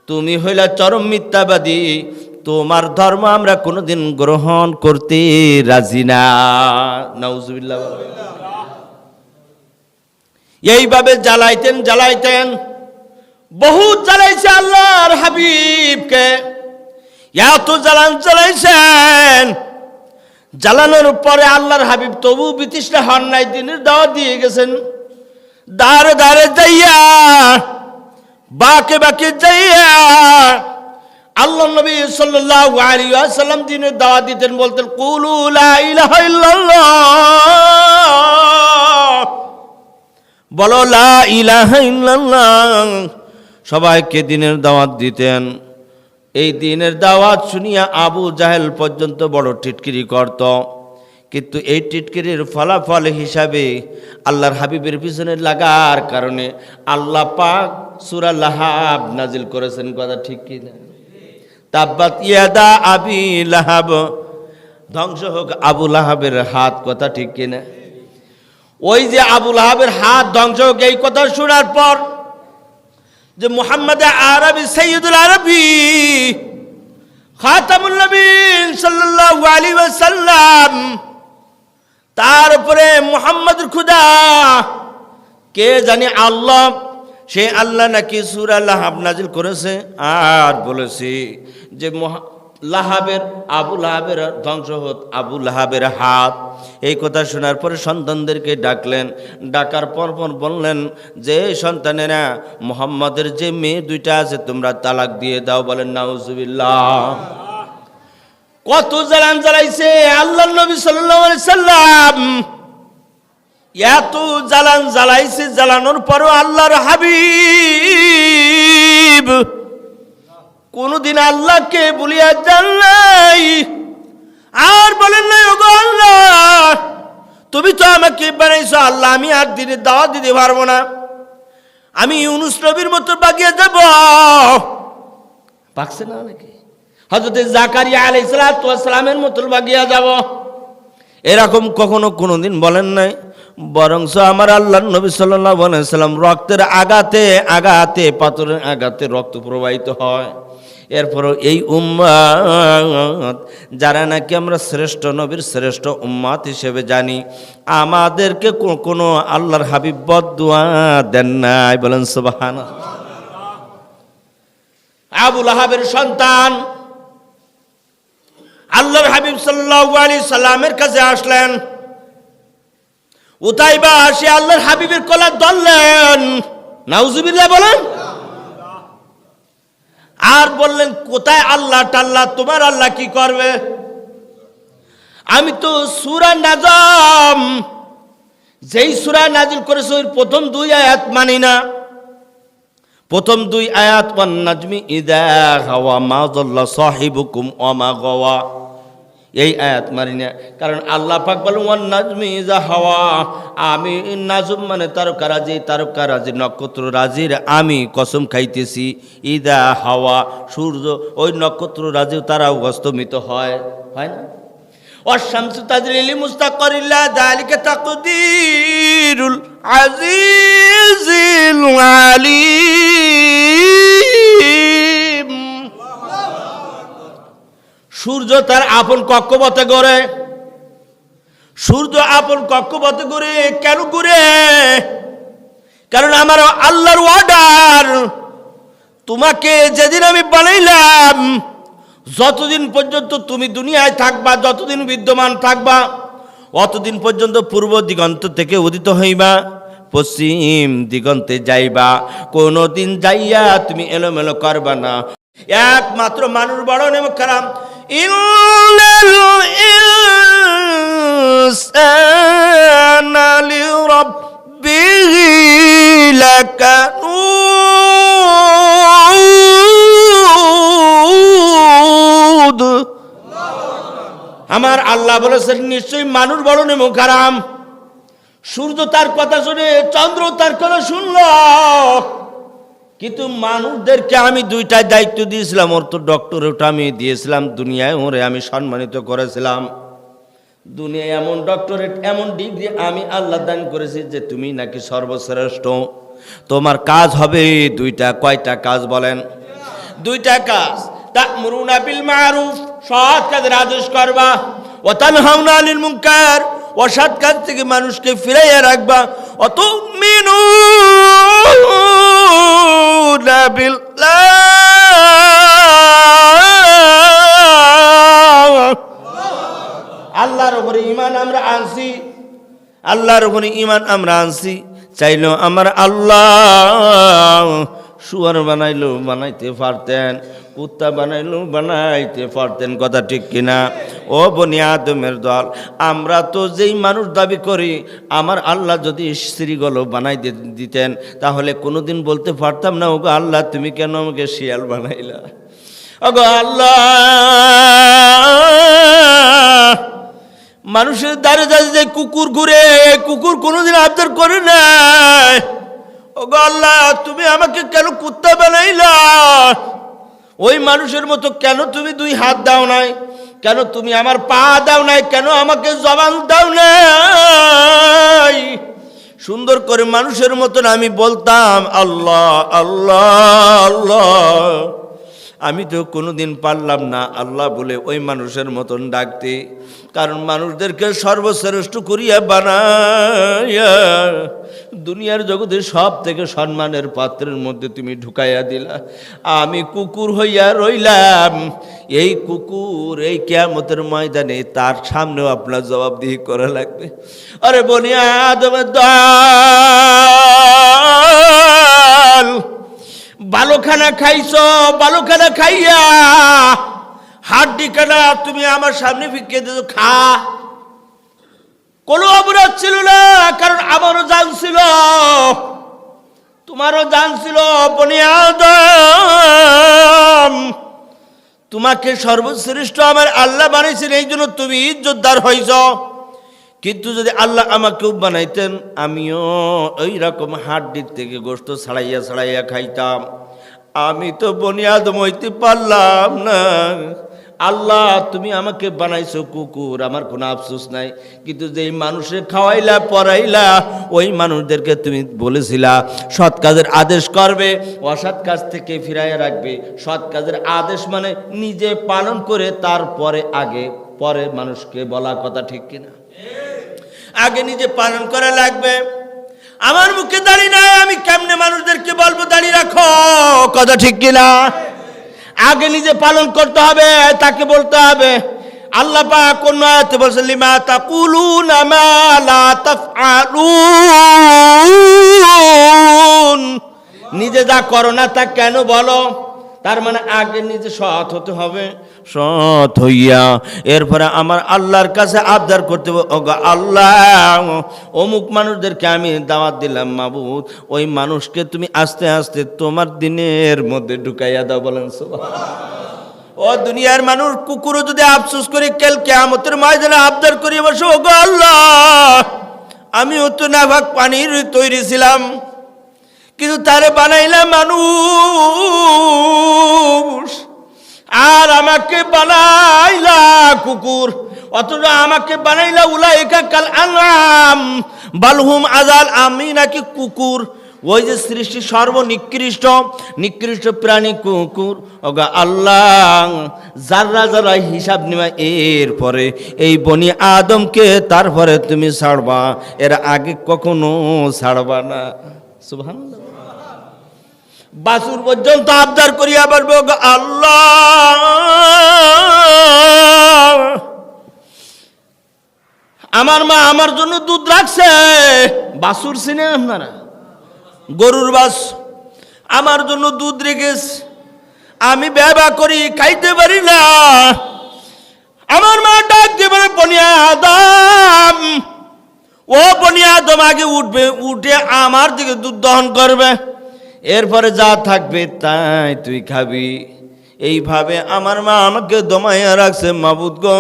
Speaker 1: তুমি হইলা চরম মিথ্যাবাদী, তোমার ধর্ম আমরা কোনোদিন গ্রহণ করতে রাজি না। নাউজুবিল্লাহ। এইভাবে জ্বালাইতেন, বহুত জ্বালাইছে আল্লাহর হাবিবকে, এত জ্বালাইছেন। জ্বালানোর পরে আল্লাহর হাবিব তবু বিতৃষ্ণা হন নাই, দ্বীনের দাওয়াত দিয়ে গেছেন। দাঁড়ে দাঁড়ে যাইয়া, বাকে যাইয়া আল্লাহ নবী সাল্লাল্লাহু আলাইহি ওয়াসাল্লাম দ্বীনের দাওয়াত দিতেন। বলতেন, কুলু লা ইলাহা ইল্লাল্লাহ, বলো লা ইলাহা ইল্লাল্লাহ। সবাইকে দ্বীনের দাওয়াত দিতেন। এই দ্বীনের দাওয়াত শুনিয়া আবু জাহেল পর্যন্ত বড় টিটকিরি করত, কিন্তু এই টিটকিরির ফলাফল হিসাবে আল্লাহর হাবিবের পিছনে লাগার কারণে আল্লাহ পাক সূরা লাহাব নাজিল করেছেন। কথা ঠিক কি না? তাব্বাত ইয়াদা আবি লাহাব, ধ্বংস হোক আবু লাহাবের হাত। কথা ঠিক কি না? ওই যে আবু লাহাবের হাত ধ্বংস হোক, এই কথা শোনার পর যে মুহাম্মদ আরবি, সাইয়্যিদুল আরবি, খাতামুন নবীন সাল্লাল্লাহু আলাইহি ওয়াসাল্লাম, তারপরে মুহাম্মদুর খুদা, কে জানি আল্লাহ, সে আল্লাহ নাকি সূরা লাহাব নাজিল করেছে আর বলেছে যে আবু লাহাবের ধ্বংস হোক আবু লাহাবের হাত। এই কথা শোনার পরে সন্তানদেরকে ডাকলেন। ডাকার পর বললেন যে সন্তানেরা, মুহাম্মদের যে মেয়ে দুইটা আছে তোমরা তালাক দিয়ে দাও। বলেন নাউজুবিল্লাহ। কত জ্বালাইছে আল্লাহর নবী সাল্লাল্লাহু আলাইহি সাল্লাম, এত জ্বালাইছে। জ্বালানোর পরও আল্লাহর হাবিব কোনদিন আল্লাহকে বলিয়া যান নাই, আর বলেন নাই, ওগো আল্লাহ, তুমি তো আমাকে বানাইছো, আল্লাহ আমি আর দ্বীনের দাওয়াত দিতে পারবো না, আমি ইউনুস নবীর মতো বাগিয়ে যাব। পাকছে না নাকি? হযরত জাকারিয়া আলাইহিস সালামের মতো বাগিয়া যাব। এরকম কখনো কোনোদিন বলেন নাই, বরংস আমার আল্লাহর নবী সাল্লাল্লাহু আলাইহি সাল্লাম রক্তের আঘাতে আঘাতে, পাথরের আঘাতে রক্ত প্রবাহিত হয়। এরপরও এই উম্মত যারা নাকি আমরা শ্রেষ্ঠ নবীর শ্রেষ্ঠ উম্মত হিসেবে জানি, আমাদেরকে কোনো আল্লাহর হাবিব বদদুয়া দেন নাই। বলেন সুবহানাল্লাহ। আবু লাহাবের সন্তান আল্লাহর হাবিব সাল্লাল্লাহু আলাইহি সাল্লামের কাছে আসলেন। উতাইবা আসে আল্লাহর হাবিবের কলার ধরলেন, নাউজুবিল্লাহ বলেন, আর বললেন কোথায় আল্লাহ টাল্লাহ, তোমার আল্লাহ কি করবে? আমি তো সূরা নাজম, যেই সূরা নাজিল করেছে ওই প্রথম 2 আয়াত মানি না। প্রথম 2 আয়াত, ওয়ান নাজমি ইযা হাওয়া মা যাল্লা সাহিবুকুম ওয়া মা গাওয়া, এই আয়াত মানি না। কারণ আল্লাহ পাক বলেন ওয়ান নাজমি ইযা হাওয়া, আমি নাজম মানে তারকারাজি, তারকারাজি নক্ষত্র রাজির আমি কসম খাইতেছি। ইযা হাওয়া, সূর্য ওই নক্ষত্র রাজি তারাও অস্তমিত হয়, হয় না? ওয়াশ-শামসু তাজরি লিমুস্তাকারিন লাহা যালিকা তাকদীরুল আজিজিল আলীম। সূর্য তার আপন কক্ষপথে ঘোরে, সূর্য আপন কক্ষপথে ঘুরে। কেন ঘুরে? কারণ আমার আল্লাহর অর্ডার, তোমাকে যেদিন আমি বানাইলাম, যতদিন পর্যন্ত তুমি দুনিয়ায় থাকবা, যতদিন বিদ্যমান থাকবা, অতদিন পর্যন্ত পূর্ব দিগন্ত থেকে উদিত হইবা, পশ্চিম দিগন্তে যাইবা। কোনদিন যাইয়া তুমি এলোমেলো করবা না। একমাত্র মানুষ বড় নেমক খারাপ, ইন্নাল ইনসানা লিরাব্বিহি লাকানুদ। আমার আল্লাহ বলেছেন নিশ্চয়ই মানুষ বড় নেমক খারাপ। সূর্য তার কথা শুনে, চন্দ্র তার কথা শুনল, কিন্তু মানুষদেরকে আমি 2টা দায়িত্ব দিয়েছিলাম। ওর তো ডক্টরেট আমি দিয়েছিলাম, দুনিয়ায় ওরে আমি সম্মানিত করেছিলাম। দুনিয়ায় এমন ডক্টরেট, এমন ডিগ্রি আমি আল্লাহ দান করেছি যে তুমি নাকি সর্বশ্রেষ্ঠ। তোমার কাজ হবে 2টা। কয়টা কাজ বলেন? 2টা কাজ। তা'মুরুনা বিল মা'রুফ, সৎ কাজের আদেশ করবা, ওয়া তানহাউনা আনিল মুনকার, অসৎ কাজ থেকে মানুষকে ফিরাইয়া রাখবা, ওয়াতু'মিনুনা বিল্লাহ, আল্লাহর উপরে ঈমান আমরা আনছি, আল্লাহর উপরে ঈমান আমরা আনছি। চাইলেও আমার আল্লাহ শুয়ার বানাইলেও বানাইতে পারতেন, কুত্তা বানাইলেও বানাইতে পারতেন। কথা ঠিক কিনা? ও বনি আদমের দল, আমরা তো যেই মানুষ দাবি করি, আমার আল্লাহ যদি স্ত্রীগুলো বানাই দিতেন তাহলে কোনোদিন বলতে পারতাম না ওগো আল্লাহ তুমি কেন আমাকে শিয়াল বানাইলা। ওগো আল্লাহ, মানুষের দ্বারে দ্বারে যে কুকুর ঘুরে, কুকুর কোনোদিন আবদার করে নাই। ওগো আল্লাহ, তুমি আমাকে কেন কুত্তা বানাইলা? ওই মানুষের মতো কেন তুমি 2 হাত দাও নাই? কেন তুমি আমার পা দাও নাই? কেন আমাকে জবান দাও নাই? সুন্দর করে মানুষের মতন আমি বলতাম আল্লাহ আল্লাহ আল্লাহ। আমি তো কোনোদিন পারলাম না আল্লাহ বলে ওই মানুষের মতন ডাকতে, কারণ মানুষদেরকে সর্বশ্রেষ্ঠ করিয়া বানাইয়া দুনিয়ার জগতে সব থেকে সম্মানের পাত্রের মধ্যে তুমি ঢুকাইয়া দিলা। আমি কুকুর হইয়া রইলাম। এই কুকুর এই কিয়ামতের ময়দানে তার সামনেও আপনার জবাবদিহি করা লাগবে। আরে বনি আদমের দল, ভালো খানা খাইছো, ভালো খানা খাইয়া হাড্ডি কানা তুমি আমার সামনে ফিকিয়ে দিছো, খা। কোনো অপরাধ ছিল না, কারণ আমারও জান ছিল, তোমারও জান ছিল। বনি আদম, তোমাকে সর্বশ্রেষ্ঠ আমার আল্লাহ বানাইছেন, এই জন্য তুমি ইজ্জতদার হইছ। কিন্তু যদি আল্লাহ আমাকেও বানাইতেন, আমিও ওই রকম হাড্ডির থেকে গোশত ছাড়াইয়া ছাড়াইয়া খাইতাম। আমি তো বনি আদম হইতে পারলাম না। আল্লাহ তুমি আমাকে বানাইছো কুকুর, আমার কোনো আফসোস নাই, কিন্তু যেই মানুষের খাওয়াইলা পরাইলা ওই মানুষদেরকে তুমি বলেছিলা সৎ কাজের আদেশ করবে, অসৎ কাজ থেকে ফিরাইয়া রাখবে। সৎ কাজের আদেশ মানে নিজে পালন করে তারপরে আগে পরে মানুষকে বলা, কথা ঠিক কিনা? আগে নিজে পালন করা লাগবে। আমার মুখে দাড়ি নাই, আমি কেমনে মানুষদেরকে বলবো দাড়ি রাখো, কথা ঠিক কিনা? আগে নিজে পালন করতে হবে, তাকে বলতে হবে। আল্লাহ পাক কোন আয়াতে বলেছেন লিমা তাকুলুনা মা লা তাফআলুন, নিজে যা করো না তা কেন বলো? তার মানে আগে নিজে সৎ হতে হবে, সৎ হইয়া এরপরে আমার আল্লাহর কাছে আবদার করতে হবে, ওগো আল্লাহ অমুক মানুষদেরকে আমি দাওয়াত দিলাম, মাবুদ ওই মানুষকে তুমি আস্তে আস্তে তোমার দিনের মধ্যে ঢুকাইয়া দাও। বলেন সুবহানাল্লাহ। ও দুনিয়ার মানুষ, কুকুরও যদি আফসোস করি কাল কিয়ামতের ময়দানে আবদার করি বসো, ওগো আল্লাহ আমিও তো নাফাক পানির তৈরি ছিলাম, কিন্তু তারে বানাইলাম মানুষ, আর আমাকে বানাইলা কুকুর, অথচ আমাকে বানাইলা উলাইকা কাল আনআম বালহুম আযাল, আমি নাকি কুকুর। ওই যে সৃষ্টি সর্বনিকৃষ্ট নিকৃষ্ট প্রাণী কুকুর। ওগো আল্লাহ যারা যারা হিসাব নিবা, এরপরে এই বনি আদমকে তারপরে তুমি ছাড়বা, এর আগে কখনো ছাড়বা না। সুবহানাল্লাহ। বাসুর পর্যন্ত আবদার করিয়া বলবে, ওগো আল্লাহ আমার মা আমার জন্য দুধ রাখছে, বাসুর চিনে আপনারা, গরুর বাস, আমার জন্য দুধ রেখেছে, আমি ব্যবহার করি খাইতে পারি না। আমার মা ডাক দিয়ে বলে, বনি আদম, ও বনি আদম আগে উঠবে, উঠে আমার দিকে দুধ দহন করবে, এরপরে যা থাকবে তাই তুই খাবি। এইভাবে আমার মা আমাকে দমাইয়া রাখছে। মাবুদ গো,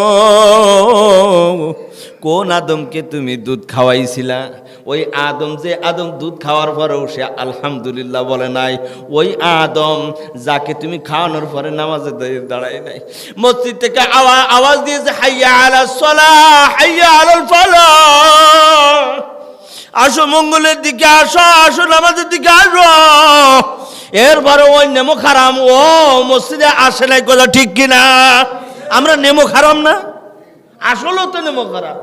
Speaker 1: কোন আদমকে তুমি দুধ খাওয়াইছিলা? ওই আদম যে আদম দুধ খাওয়ার পরেও সে আলহামদুলিল্লাহ বলে নাই, ওই আদম যাকে তুমি খাওয়ানোর পরে নামাজে দাঁড়ায় নাই, মসজিদ থেকে আওয়াজ দিয়েছে হাইয়া আলাস সালাহ হাইয়া আলাল ফালাহ, আসো মঙ্গলের দিকে আসো, আসো নামাজের দিকে আসো। এরপরে ওই নেমো খারাম ও মসজিদে আসে নাই, কথা ঠিক কিনা? আমরা নেমো খারাম না, আসলেও তো নেমো খারাম।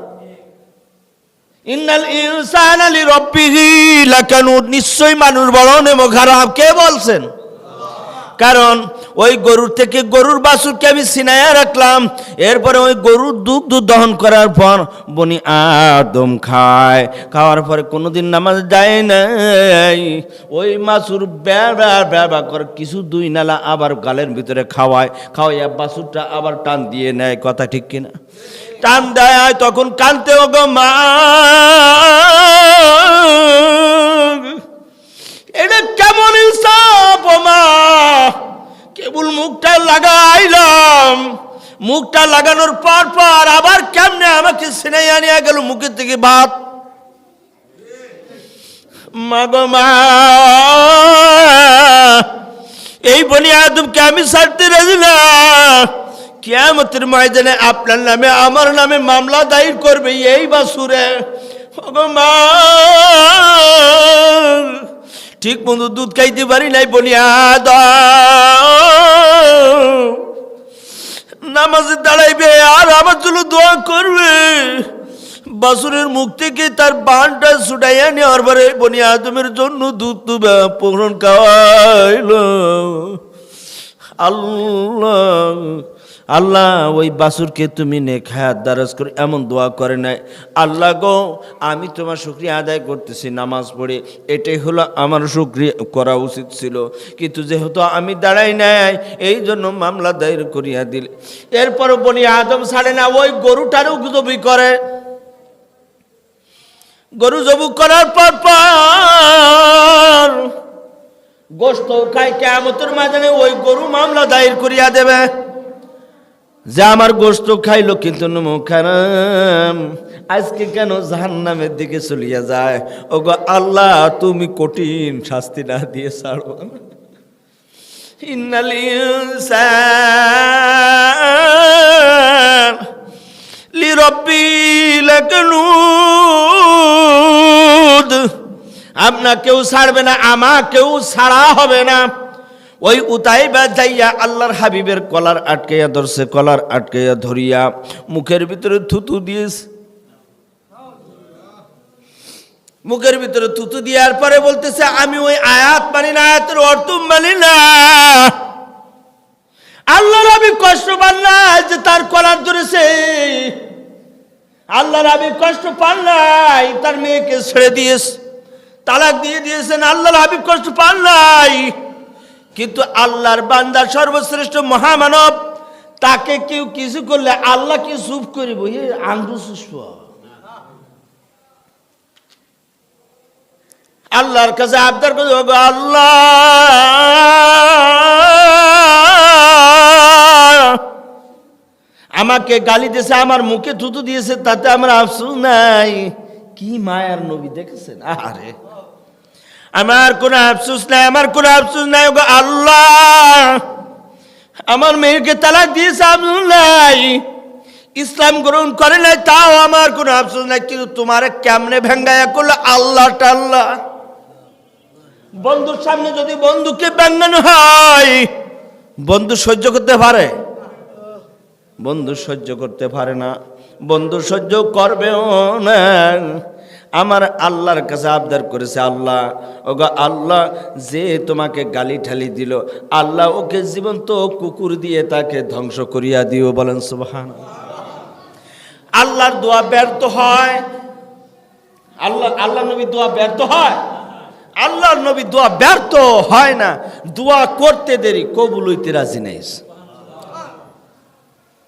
Speaker 1: ইন্নাল ইনসানা লিরাব্বিহি লাকানুদ, নিশ্চয়ই মানুষ বড় নেমো খারাপ। কে বলছেন? কারণ ওই গরুর থেকে গরুর বাছুরকে আমি সিনায়া রাখলাম, এরপরে ওই গরুর দুধ দহন করার পর বনি আদম খায়, খাওয়ার পরে কোনোদিন নামাজ যায় নাই। ওই বাছুর ব্যবা করে কিছু দুই নালা আবার গালের ভিতরে খাওয়াইয়া বাছুরটা আবার টান দিয়ে নেয়, কথা ঠিক কিনা? টান দেয়, তখন কানতে, ওগো মা এটা কেমন ইনসাফ মা, কেবল মুখটা লাগাইলাম, মুখটা লাগানোর পর আবার কেমনে আমাকে সিনাইয়া নিয়ে গেল মুখের থেকে ভাত। মা গো মা, এই বনি আদমকে আমি ছাড়তে রাজি না, কিয়ামতের ময়দানে আপনার নামে আমার নামে মামলা দায়ের করবে এই বাছুরে। ওগো মা, ঠিক মতো দুধ খাইতে পারি নাই বনি আদম, নামাজে দাঁড়াইবে আর আমার জন্য দোয়া করবে। বাছুরের মুখ থেকে তার বানটা ছুটাইয়া নেওয়ার পরে বনি আদমের জন্য দুধ তুবা পূরণ খাওয়াইল। আল্লাহ আল্লাহ ওই বাছুরকে তুমি নেখায়াত দারাজ করে এমন দোয়া করে নাই, আল্লাহ গো আমি তোমার শুকরিয়া আদায় করতেছি নামাজ পড়ে, এটাই হলো আমার শুকরিয়া করা উচিত ছিল, কিন্তু যেহেতু আমি দাঁড়াই নাই এই জন্য মামলা দায়ের করিয়া দিলে। এরপর বনি আদম ছাড়ে না, ওই গরুটারও জবি করে। গরু জবু করার পর গোশত খায়, কিয়ামতের ময়দানে ওই গরু মামলা দায়ের করিয়া দেবে যে আমার গোশত খাইলো কিন্তু মুখারাম, আজকে কেন জাহান্নামের দিকে চলিয়া যায়। ওগো আল্লাহ তুমি কঠিন শাস্তি না দিয়ে ছাড়বো না। ইন্নাল ইনসান লিরাব্বিহি লাকানুদ। আপনাকেও ছাড়বে না, আমাকেও ছাড়া হবে না। ওই উতাইবা যাইয়া আল্লাহর হাবিবের কলার আটকাইয়া ধরছে, কলার আটকাইয়া ধরিয়া মুখের ভিতরে থুতু দিয়েছে। মুখের ভিতরে থুতু দেওয়ার পরে বলতেছে, আমি ওই আয়াত মানি না, আয়াতের অর্থ মানি না। আল্লাহর হাবিব কষ্ট পান না যে তার কলার ধরেছে, আল্লাহর হাবিব কষ্ট পান নাই তার মেয়েকে ছেড়ে দিয়েছে, তালাক দিয়ে দিয়েছেন। আল্লাহর হাবিব কষ্ট পান নাই, কিন্তু আল্লাহর বান্দা সর্বশ্রেষ্ঠ মহামানব, তাকে কেউ কিছু করলে আল্লাহ কি চুপ করিব? আঙ্গুল সুষ্প আল্লাহর কাছে আবদার করে, আল্লাহ আমাকে গালি দিয়েছে, আমার মুখে থুতু দিয়েছে, তাতে আমার আফসোস নাই। কি মায়ার নবী দেখেছেন? আরে আমার কোনো আফসোস নাই, আমার কোনো আফসোস নাই। আল্লাহ আমার মেয়েকে তালাক দিয়েছে, আফসোস নাই। ইসলাম গ্রহণ করে নাই, তাও আমার কোনো আফসোস নাই। কিন্তু তোমার কেমনে ভেঙ্গায়া করলো আল্লাহ টাল্লাহ। বন্ধুর সামনে যদি বন্ধুকে ব্যঙ্গানো হয়, বন্ধু সহ্য করতে পারে? বন্ধু সহ্য করতে পারে না, বন্ধু সহ্য করবেও না। আমার আল্লাহর কাছে আবদার করেছে, আল্লাহ ওগো আল্লাহ, যে তোমাকে গালি ঠালি দিল, আল্লাহ ওকে জীবন্ত কুকুর দিয়ে তাকে ধ্বংস করিয়া দিও। বলেন সুবহানাল্লাহ। আল্লাহর দোয়া ব্যর্থ হয়? আল্লাহ নবী দোয়া ব্যর্থ হয়? আল্লাহর নবী দোয়া ব্যর্থ হয় না, দোয়া করতে দেরি, কবুল হইতে রাজি নাই।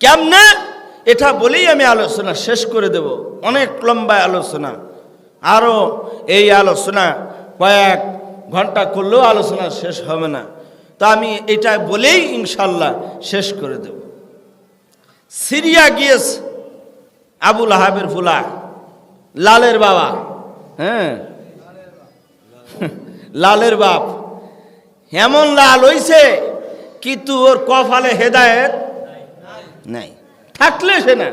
Speaker 1: কেমনে? এটা বলেই আমি আলোচনা শেষ করে দেব। অনেক লম্বা আলোচনা, আরো এই আলোচনা কয়েক ঘন্টা করলেও আলোচনা শেষ হবে না। তো আমি এটা বলেই ইনশাল্লাহ শেষ করে দেব। সিরিয়া গিয়েছে আবুল আহাবের ফুলা, লালের বাবা, হ্যাঁ লালের বাপ, এমন লাল হইছে কিন্তু ওর কপালে হেদায়েত নাই, থাকলে সে না।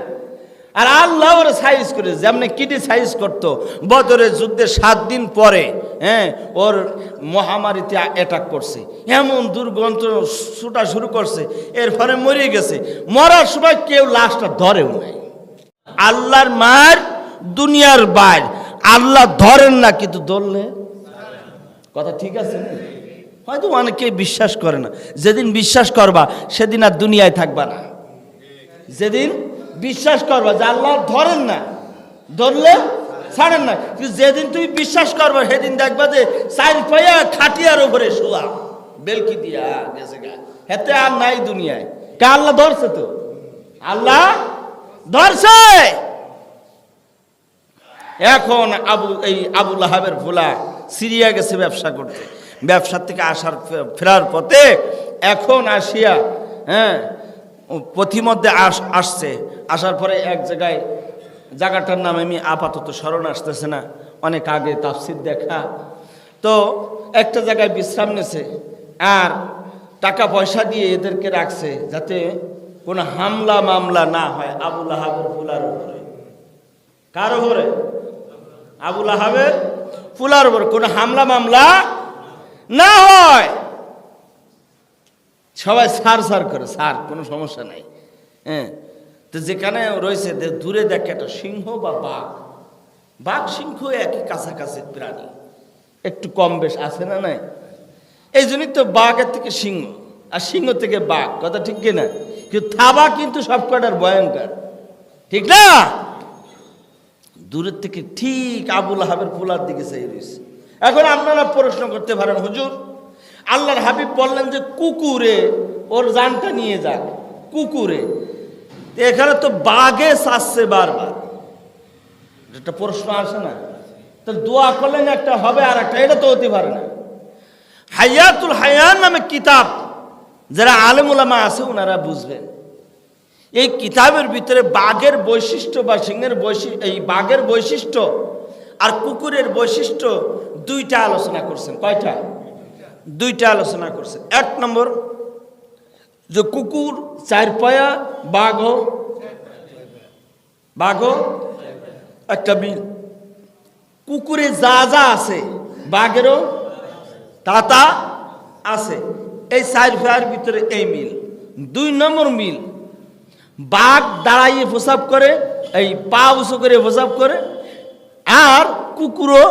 Speaker 1: আর আল্লাহ ওর সাইজ করে, যেমন কিডি সাইজ করতো বদরের যুদ্ধে 7 দিন পরে, হ্যাঁ ওর মহামারীতে অ্যাটাক করছে, এমন দুর্গন্ধ ছুটা শুরু করছে, এরপরে মরে গেছে। মরার সময় কেউ লাশটা ধরেও নাই। আল্লাহর মার দুনিয়ার বাইর, আল্লাহ ধরেন না কিন্তু ধরলে, কথা ঠিক আছে না? হয়তো অনেকে বিশ্বাস করে না। যেদিন বিশ্বাস করবা সেদিন আর দুনিয়ায় থাকবা না। যেদিন বিশ্বাস করবা যে আল্লাহ ধরেন না, ধরলে ছাড়েন না, কিন্তু যেদিন তুমি বিশ্বাস করবা সেদিন দেখবা যে 4 পায়া খাটিয়ার উপরে শোয়া, বেলকি দিয়া গেছে গা, হেতে আর নাই দুনিয়ায়। কে? আল্লাহ ধরছে তো, আল্লাহ ধরছে। এখন আবুল আহাবের ফুলা সিরিয়া গেছে ব্যবসা করতে, ব্যবসার থেকে ফেরার পথে এখন আসিয়া, হ্যাঁ পথিমধ্যে আসছে, আসার পরে এক জায়গাটার নাম আমি আপাতত স্মরণ আসতেছে না, অনেক আগে তাফসীর দেখা। তো একটা জায়গায় বিশ্রাম নেছে, আর টাকা পয়সা দিয়ে এদেরকে রাখছে যাতে কোনো হামলা মামলা না হয় আবুল আহাবের ফুলার উপরে। কার উপরে? আবুল আহাবের ফুলার উপরে কোনো হামলা মামলা না হয়। সবাই সার করে, সার কোনো সমস্যা নাই। হ্যাঁ, তো যেখানে রয়েছে দূরে দেখে একটা সিংহ বা বাঘ সিংহ একই কাছাকাছি প্রাণী, একটু কম বেশ আছে না নাই? এই জন্যই তো বাঘের থেকে সিংহ আর সিংহ থেকে বাঘ, কথা ঠিক কিনা? কিন্তু থাবা কিন্তু সব কটার ভয়ঙ্কর, ঠিক না? দূরের থেকে ঠিক আবুল আহাবের ফুলার দিকে চাই রয়েছে। এখন আপনারা প্রশ্ন করতে পারেন, হুজুর আল্লাহর হাবিব বললেন যে কুকুরে ওর জানটা নিয়ে যাক, কুকুরে, এখানে তো বাঘে চাচ্ছে বারবার, একটা প্রশ্ন আসে না? তো দোয়া করলেন একটা হবে আর একটা, এটা তো হতে পারে না। হায়াতুল হায়ান নামে কিতাব, যারা আলেম উলামা আছে ওনারা বুঝবেন। এই কিতাবের ভিতরে বাঘের বৈশিষ্ট্য বা সিংহের বৈশিষ্ট্য, এই বাঘের বৈশিষ্ট্য আর কুকুরের বৈশিষ্ট্য দুইটা আলোচনা করছেন। কয়টা? দুইটা আলোচনা করছে। এক নম্বর যে কুকুর চার পায়া, বাঘও একটা মিল। কুকুরে যা যা আছে বাঘেরও তা আছে, এই চার পায়ের ভিতরে এই মিল। দুই নম্বর মিল, বাঘ দাঁড়াইয়ে প্রসাব করে, এই পা উঁচু করে প্রসাব করে, আর কুকুরও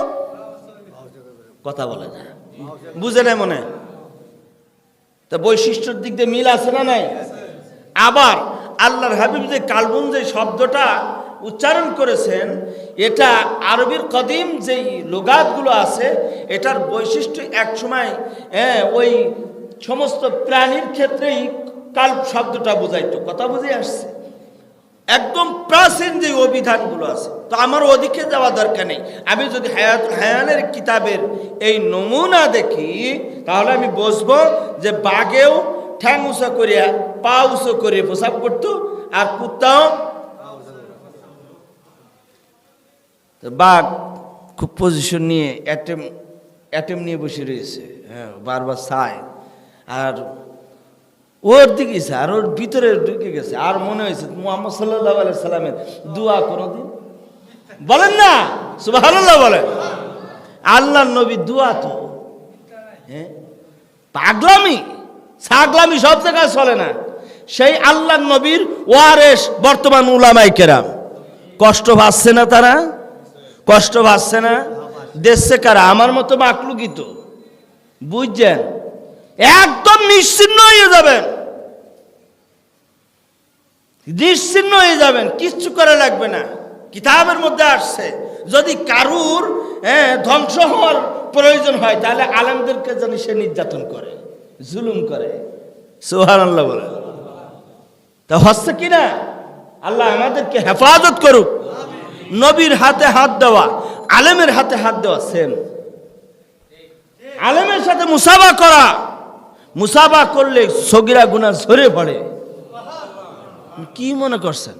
Speaker 1: কথা বলে না, বুঝে নাই মনে। তা বৈশিষ্ট্যের দিক দিয়ে মিল আছে না নাই? আবার আল্লাহর হাবিব যে কালবুন যে শব্দটা উচ্চারণ করেছেন, এটা আরবির কদিম যেই লুগাতগুলো আছে, এটার বৈশিষ্ট্য এক সময় ওই সমস্ত প্রাণীর ক্ষেত্রেই কাল্ব শব্দটা বোঝাইতো, কথা বুঝে আসছে। একদম প্রাচীন যে অভিধানগুলো আছে, তো আমার ওদিকে যাওয়া দরকার নেই। আমি যদি হায়ানের কিতাবের এই নমুনা দেখি, তাহলে আমি বুঝবো যে বাঘেও ঠ্যাং উঁচু করিয়া পা উঁচু করে প্রসাব করতো, আর কুত্তাও। বাঘ খুব পজিশন নিয়ে অ্যাটেম নিয়ে বসে রয়েছে, হ্যাঁ, বারবার চায়, আর ওর দিকে আর ওর ভিতরে ঢুকে গেছে। আর মনে হয়েছে মুহাম্মদ সাল্লাল্লাহু আলাইহি সাল্লামের দোয়া কোনোদিন বলেন না, সুবহানাল্লাহ বলেন। আল্লাহর নবী দোয়া তো, হ্যাঁ, পাগলামি ছাগলামি সব জায়গায় চলে না। সেই আল্লাহর নবীর ওয়ারেস বর্তমান উলামায়ে কেরাম কষ্ট পাচ্ছে না, তারা কষ্ট পাচ্ছে না। দেখছে কারা? আমার মতো মাকলুকিত, বুঝছেন? একদম নিশ্চিন্ন হয়ে যাবেন, নিশ্চিন্ন হয়ে যাবেন, কিচ্ছু করা লাগবে না। কিতাবের মধ্যে আসছে, যদি কারুর ধ্বংস হওয়ার প্রয়োজন হয়, তাহলে আলেমদেরকে জানি সে নির্যাতন করে, জুলুম করে। সুবহানাল্লাহ বলে। তা হচ্ছে কিনা? আল্লাহ আমাদেরকে হেফাজত করুক। নবীর হাতে হাত দেওয়া, আলেমের হাতে হাত দেওয়া সেম। আলেমের সাথে মুসাফা করা, মুসাফা করলে সগীরা গুনাহ ঝরে পড়ে। কি মনে করছেন?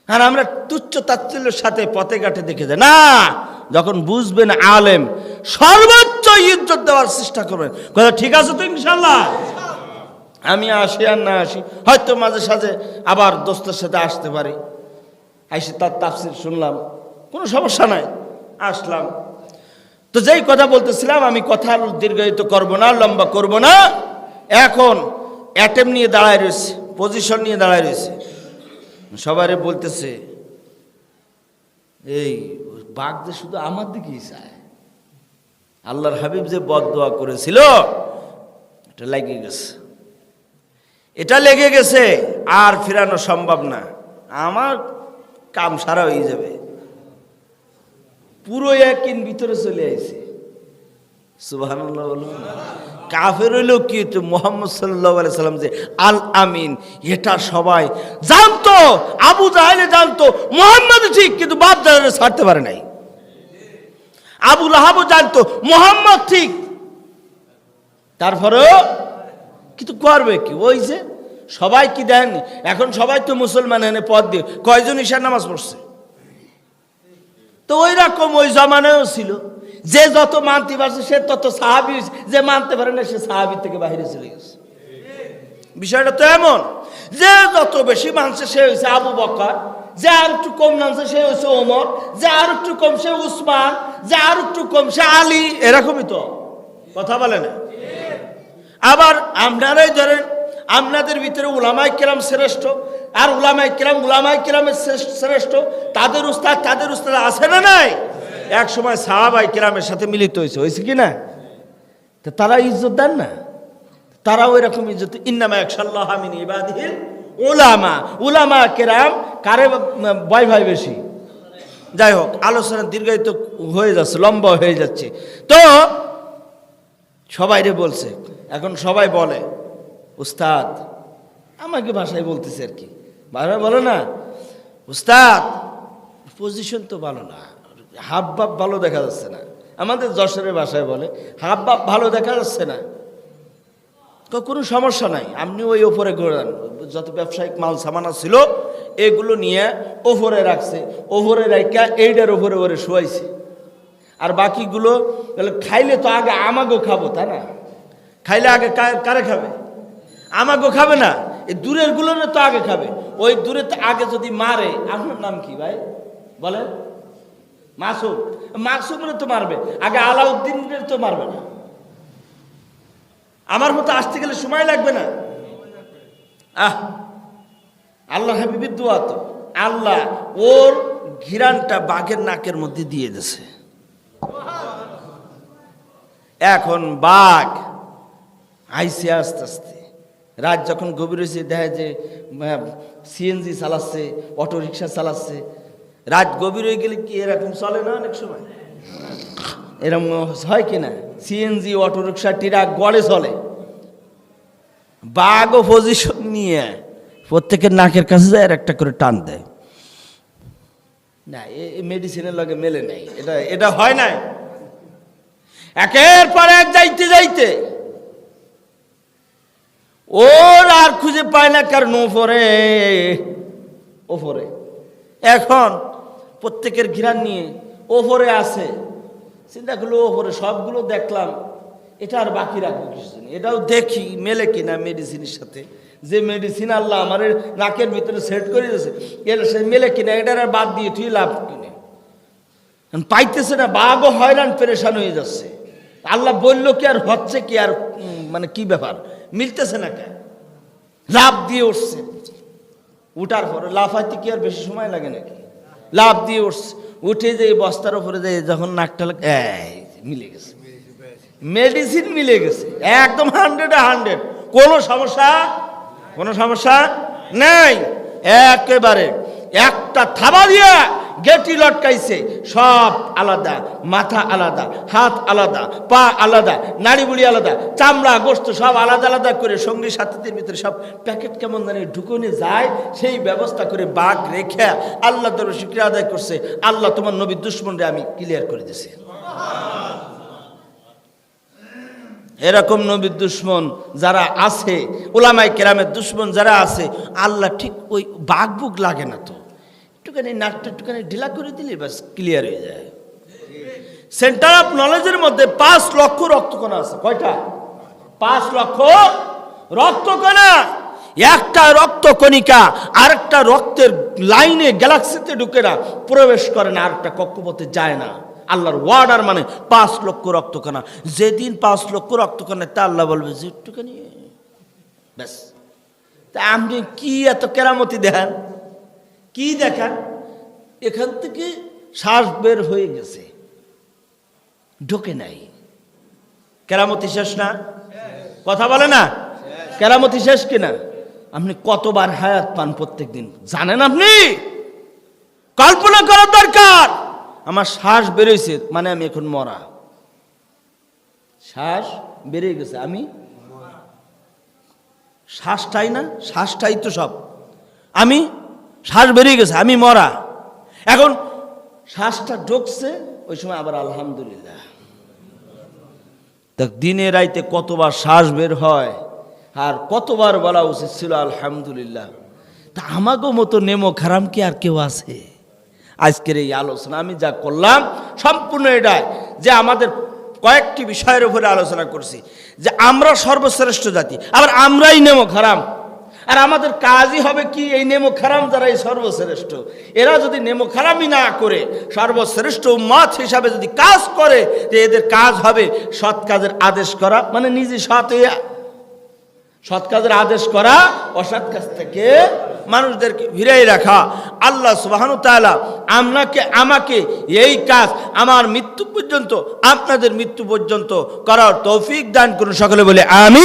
Speaker 1: আর আমরা তুচ্ছ তাচ্ছিল্যের সাথে পথে ঘাটে দেখে যাই না। যখন বুঝবেন আলেম, সর্বোচ্চ ইজ্জত দেওয়ার চেষ্টা করবেন। কথা ঠিক আছে তো? ইনশাল্লাহ আমি আসি আর না আসি, হয়তো মাঝে সাঝে আবার দোস্তের সাথে আসতে পারি, আইসি তার তাফসির শুনলাম, কোনো সমস্যা নাই, আসলাম। তো যেই কথা বলতেছিলাম, আমি কথা দীর্ঘায়িত করব না, লম্বা করব না। এখন অ্যাটেম নিয়ে দাঁড়ায় রয়েছে, পজিশন নিয়ে দাঁড়ায় রয়েছে, সবারে বলতেছে এই বাঘ যে শুধু আমার দিকেই চায়। আল্লাহর হাবিব যে বদদোয়া করেছিল, এটা লেগে গেছে, এটা লেগে গেছে, আর ফেরানো সম্ভব না। আমার কাম সারা হয়ে যাবে। পুরো একদিন ভিতরে চলে আইছে। সুবহানাল্লাহ বলুন। কাফের হইলেও কি হতো, মুহাম্মদ সাল্লাল্লাহু আলাইহি সাল্লাম যে আল আমিন, এটা সবাই জানতো। আবু জাহেলে জানতো মুহাম্মদ ঠিক, কিন্তু বাপ দাদারে ছাড়তে পারে নাই। আবু লাহাবও জানতো মুহাম্মদ ঠিক, তারপরেও কিন্তু করবে কি? ওই যে সবাই কি দেন, এখন সবাই তো মুসলমান, এনে পদ দিয়ে কয়জন ঈশার নামাজ পড়ছে? তো ওই রকম ওই জমানায়ও ছিল, যে যত মানতে পারছে সে তত সাহাবী, যে মানতে পারে না সে সাহাবী থেকে বাইরে চলে গেছে। বিষয়টা তো এমন, যে যত বেশি মানছে সে হয়েছে আবু বকর, যে আর একটু কম মানছে সে হয়েছে ওমর, যে আর একটু কম সে উসমান, যে আর একটু কম সে আলী। এরকমই তো কথা বলে না। আবার আপনারাই ধরেন, আপনাদের ভিতরে উলামায়ে কেরাম শ্রেষ্ঠ, আর উলামায়ে কেরামের শ্রেষ্ঠ, তাদের উস্তাদ আছে না নাই? এক সময় সাহাবায়ে কেরামের সাথে মিলিত হয়েছে কি না? তো তারা ইজ্জত দেন না? তারা ওই রকম ইজ্জত। ইন্নামা ইয়াখশাল্লাহ মিন ইবাদিহিল উলামা। উলামা কেরাম কারে ভয় ভাই বেশি? যাই হোক, আলোচনা দীর্ঘায়িত হয়ে যাচ্ছে, লম্বা হয়ে যাচ্ছে। তো সবাইরে বলছে, এখন সবাই বলে উস্তাদ, আমাকে ভাষায় বলতেছে আর কি, ভাষায় বলো না, উস্তাদ পজিশন তো ভালো না, হাব ভাব ভালো দেখা যাচ্ছে না। আমাদের যশোরের ভাষায় বলে হাব ভাব ভালো দেখা যাচ্ছে না। তো কোনো সমস্যা নাই, আপনি ওই ওপরে ঘোরান। যত ব্যবসায়িক মাল সামানা ছিল এগুলো নিয়ে ওপরে রাখছে, ওপরে রাখা এইটার ওপরে ওরে শোয়াইছে। আর বাকিগুলো খাইলে তো আগে আমাকেও খাবো, তাই না? খাইলে আগে কারে খাবে? আমাকেও খাবে না, এই দূরের গুলো তো আগে খাবে। ওই দূরে আগে যদি মারে, আপনার নাম কি ভাই বলেন? মাসুম। মাসুমের তো মারবে আগে, আলাউদ্দিনের তো মারবে না। আমার মতো আসতে গেলে সময় লাগবে না? আল্লাহ হাবিবের দোয়া তো, আল্লাহ ওর ঘিরানটা বাঘের নাকের মধ্যে দিয়ে দিয়েছে। এখন বাঘ আইসে আস্তে আস্তে, রাত যখন গভীর হয়েছে, দেখা যে সিএনজি চালাচ্ছে, অটো রিক্সা চালাচ্ছে। রাত গভীর হয়ে গেলে কি এরকম চলে না? অনেক সময় এরকম হয় কিনা? সিএনজি, অটো রিক্সা, ট্রাক গড়ে চলে। বাঘও পজিশন নিয়ে প্রত্যেকের নাকের কাছে যায়, আর একটা করে টান দেয়। না, এই মেডিসিনের লগে মেলে নাই, এটা হয় নাই। একের পর এক যাইতে যাইতে ওর আর খুঁজে পায় না, কারণ ওপরে এখন প্রত্যেকের ঘিরান নিয়ে ওপরে আছে। চিন্তা করলো ওপরে সবগুলো দেখলাম, এটা আর বাকি রাখবো কিছু, এটাও দেখি মেলে কিনা মেডিসিনের সাথে। যে মেডিসিন আল্লাহ আমার নাকের ভিতরে সেট করে দিয়েছে, এটা সে মেলে কিনা, এটার আর বাদ দিয়ে তুই লাভ কিনে পাইতেছে না। বাঘও হয়রান পেরেশান হয়ে যাচ্ছে। আল্লাহ বললো কি আর হচ্ছে কি, আর মানে কি ব্যাপার, মিলতেছে না কেন? লাভ দিয়ে উঠছে, উঠার পরে লাফাইতে কি আর বেশি সময় লাগে নাকি? লাভ দিয়ে উঠছে, উঠে যে বস্তার উপরে যে যখন নাকটা মিলে গেছে, মেডিসিন মিলে গেছে একদম 100 কোনো সমস্যা নাই। একেবারে একটা থাবা দিয়া গেটি লটকাইছে, সব আলাদা, মাথা আলাদা, হাত আলাদা, পা আলাদা, নাড়ি বুড়ি আলাদা, চামড়া গোস্ত সব আলাদা আলাদা করে সঙ্গী সাথীদের ভিতরে সব প্যাকেট কেমন জানি ঢুকনে যায়, সেই ব্যবস্থা করে বাঘ রেখে আল্লাহ দরবারে শুকরিয়া আদায় করছে। আল্লাহ তোমার নবীর দুশমনরে আমি ক্লিয়ার করে দিয়েছি। এরকম নবীর দুশমন যারা আছে, উলামায়ে কেরামের দুশমন যারা আছে, আল্লাহ ঠিক ওই বাঘ বুক লাগে না তো, একটুখানি নাকটা একটুখানি ঢিলা করে দিলে বাস ক্লিয়ার হয়ে যায়। সেন্টার অফ নলেজের মধ্যে 5 লক্ষ রক্তকণা আছে। কয়টা? 5 লক্ষ রক্তকণা। একটা রক্তকণিকা আরেকটা রক্তের লাইনে গ্যালাক্সিতে ঢুকে না, প্রবেশ করে না, আরেকটা কক্ষপথে যায় না। আল্লাহর ওয়ার্ডার মানে 5 লক্ষ রক্তকণা। যেদিন 5 লক্ষ রক্তকণা, তা আল্লাহ বলবে যে একটুখানি ব্যাস। তা আপনি কি এত কেরামতি দেখান? কি দেখান? এখান থেকে শ্বাস বের হয়ে গেছে, ঢোকে নাই। কেরামতি শেষ না? কথা বলে না, কেরামতি শেষ কিনা? আপনি কতবার হায়াত পান প্রত্যেক দিন জানেন? আপনি কল্পনা করার দরকার। আমার শ্বাস বেরোইছে মানে আমি এখন মরা। শ্বাস বেড়ে গেছে, আমি শ্বাসটাই না, শ্বাসটাই তো সব। আমি শ্বাস বেরিয়ে গেছে, আমি মরা। এখন শ্বাসটা ঢুকছে, ওই সময় আবার আলহামদুলিল্লাহ। দেখ দিনে রাইতে কতবার শ্বাস বের হয়, আর কতবার বলা উচিত ছিল আলহামদুলিল্লাহ। তা আমাগো মতো নেমো খারাম কি আর কেউ আছে? আজকের এই আলোচনা আমি যা করলাম সম্পূর্ণ এটাই যে আমাদের কয়েকটি বিষয়ের উপরে আলোচনা করছি, যে আমরা সর্বশ্রেষ্ঠ জাতি, আবার আমরাই নেমো খারাম। আর আমাদের কাজই হবে কি, এই নেমো খারাম যারা এই সর্বশ্রেষ্ঠ, এরা যদি নেমো খারামই না করে সর্বশ্রেষ্ঠ উম্মত হিসাবে যদি কাজ করে, যে এদের কাজ হবে সৎ কাজের আদেশ করা, মানে নিজে সৎ কাজের আদেশ করা, অসৎ কাজ থেকে মানুষদেরকে ফিরিয়ে রাখা। আল্লাহ সুবহানাহু ওয়া তাআলা আমাকে এই কাজ আমার মৃত্যু পর্যন্ত, আপনাদের মৃত্যু পর্যন্ত করার তৌফিক দান করুন। সকলে বলে আমিন।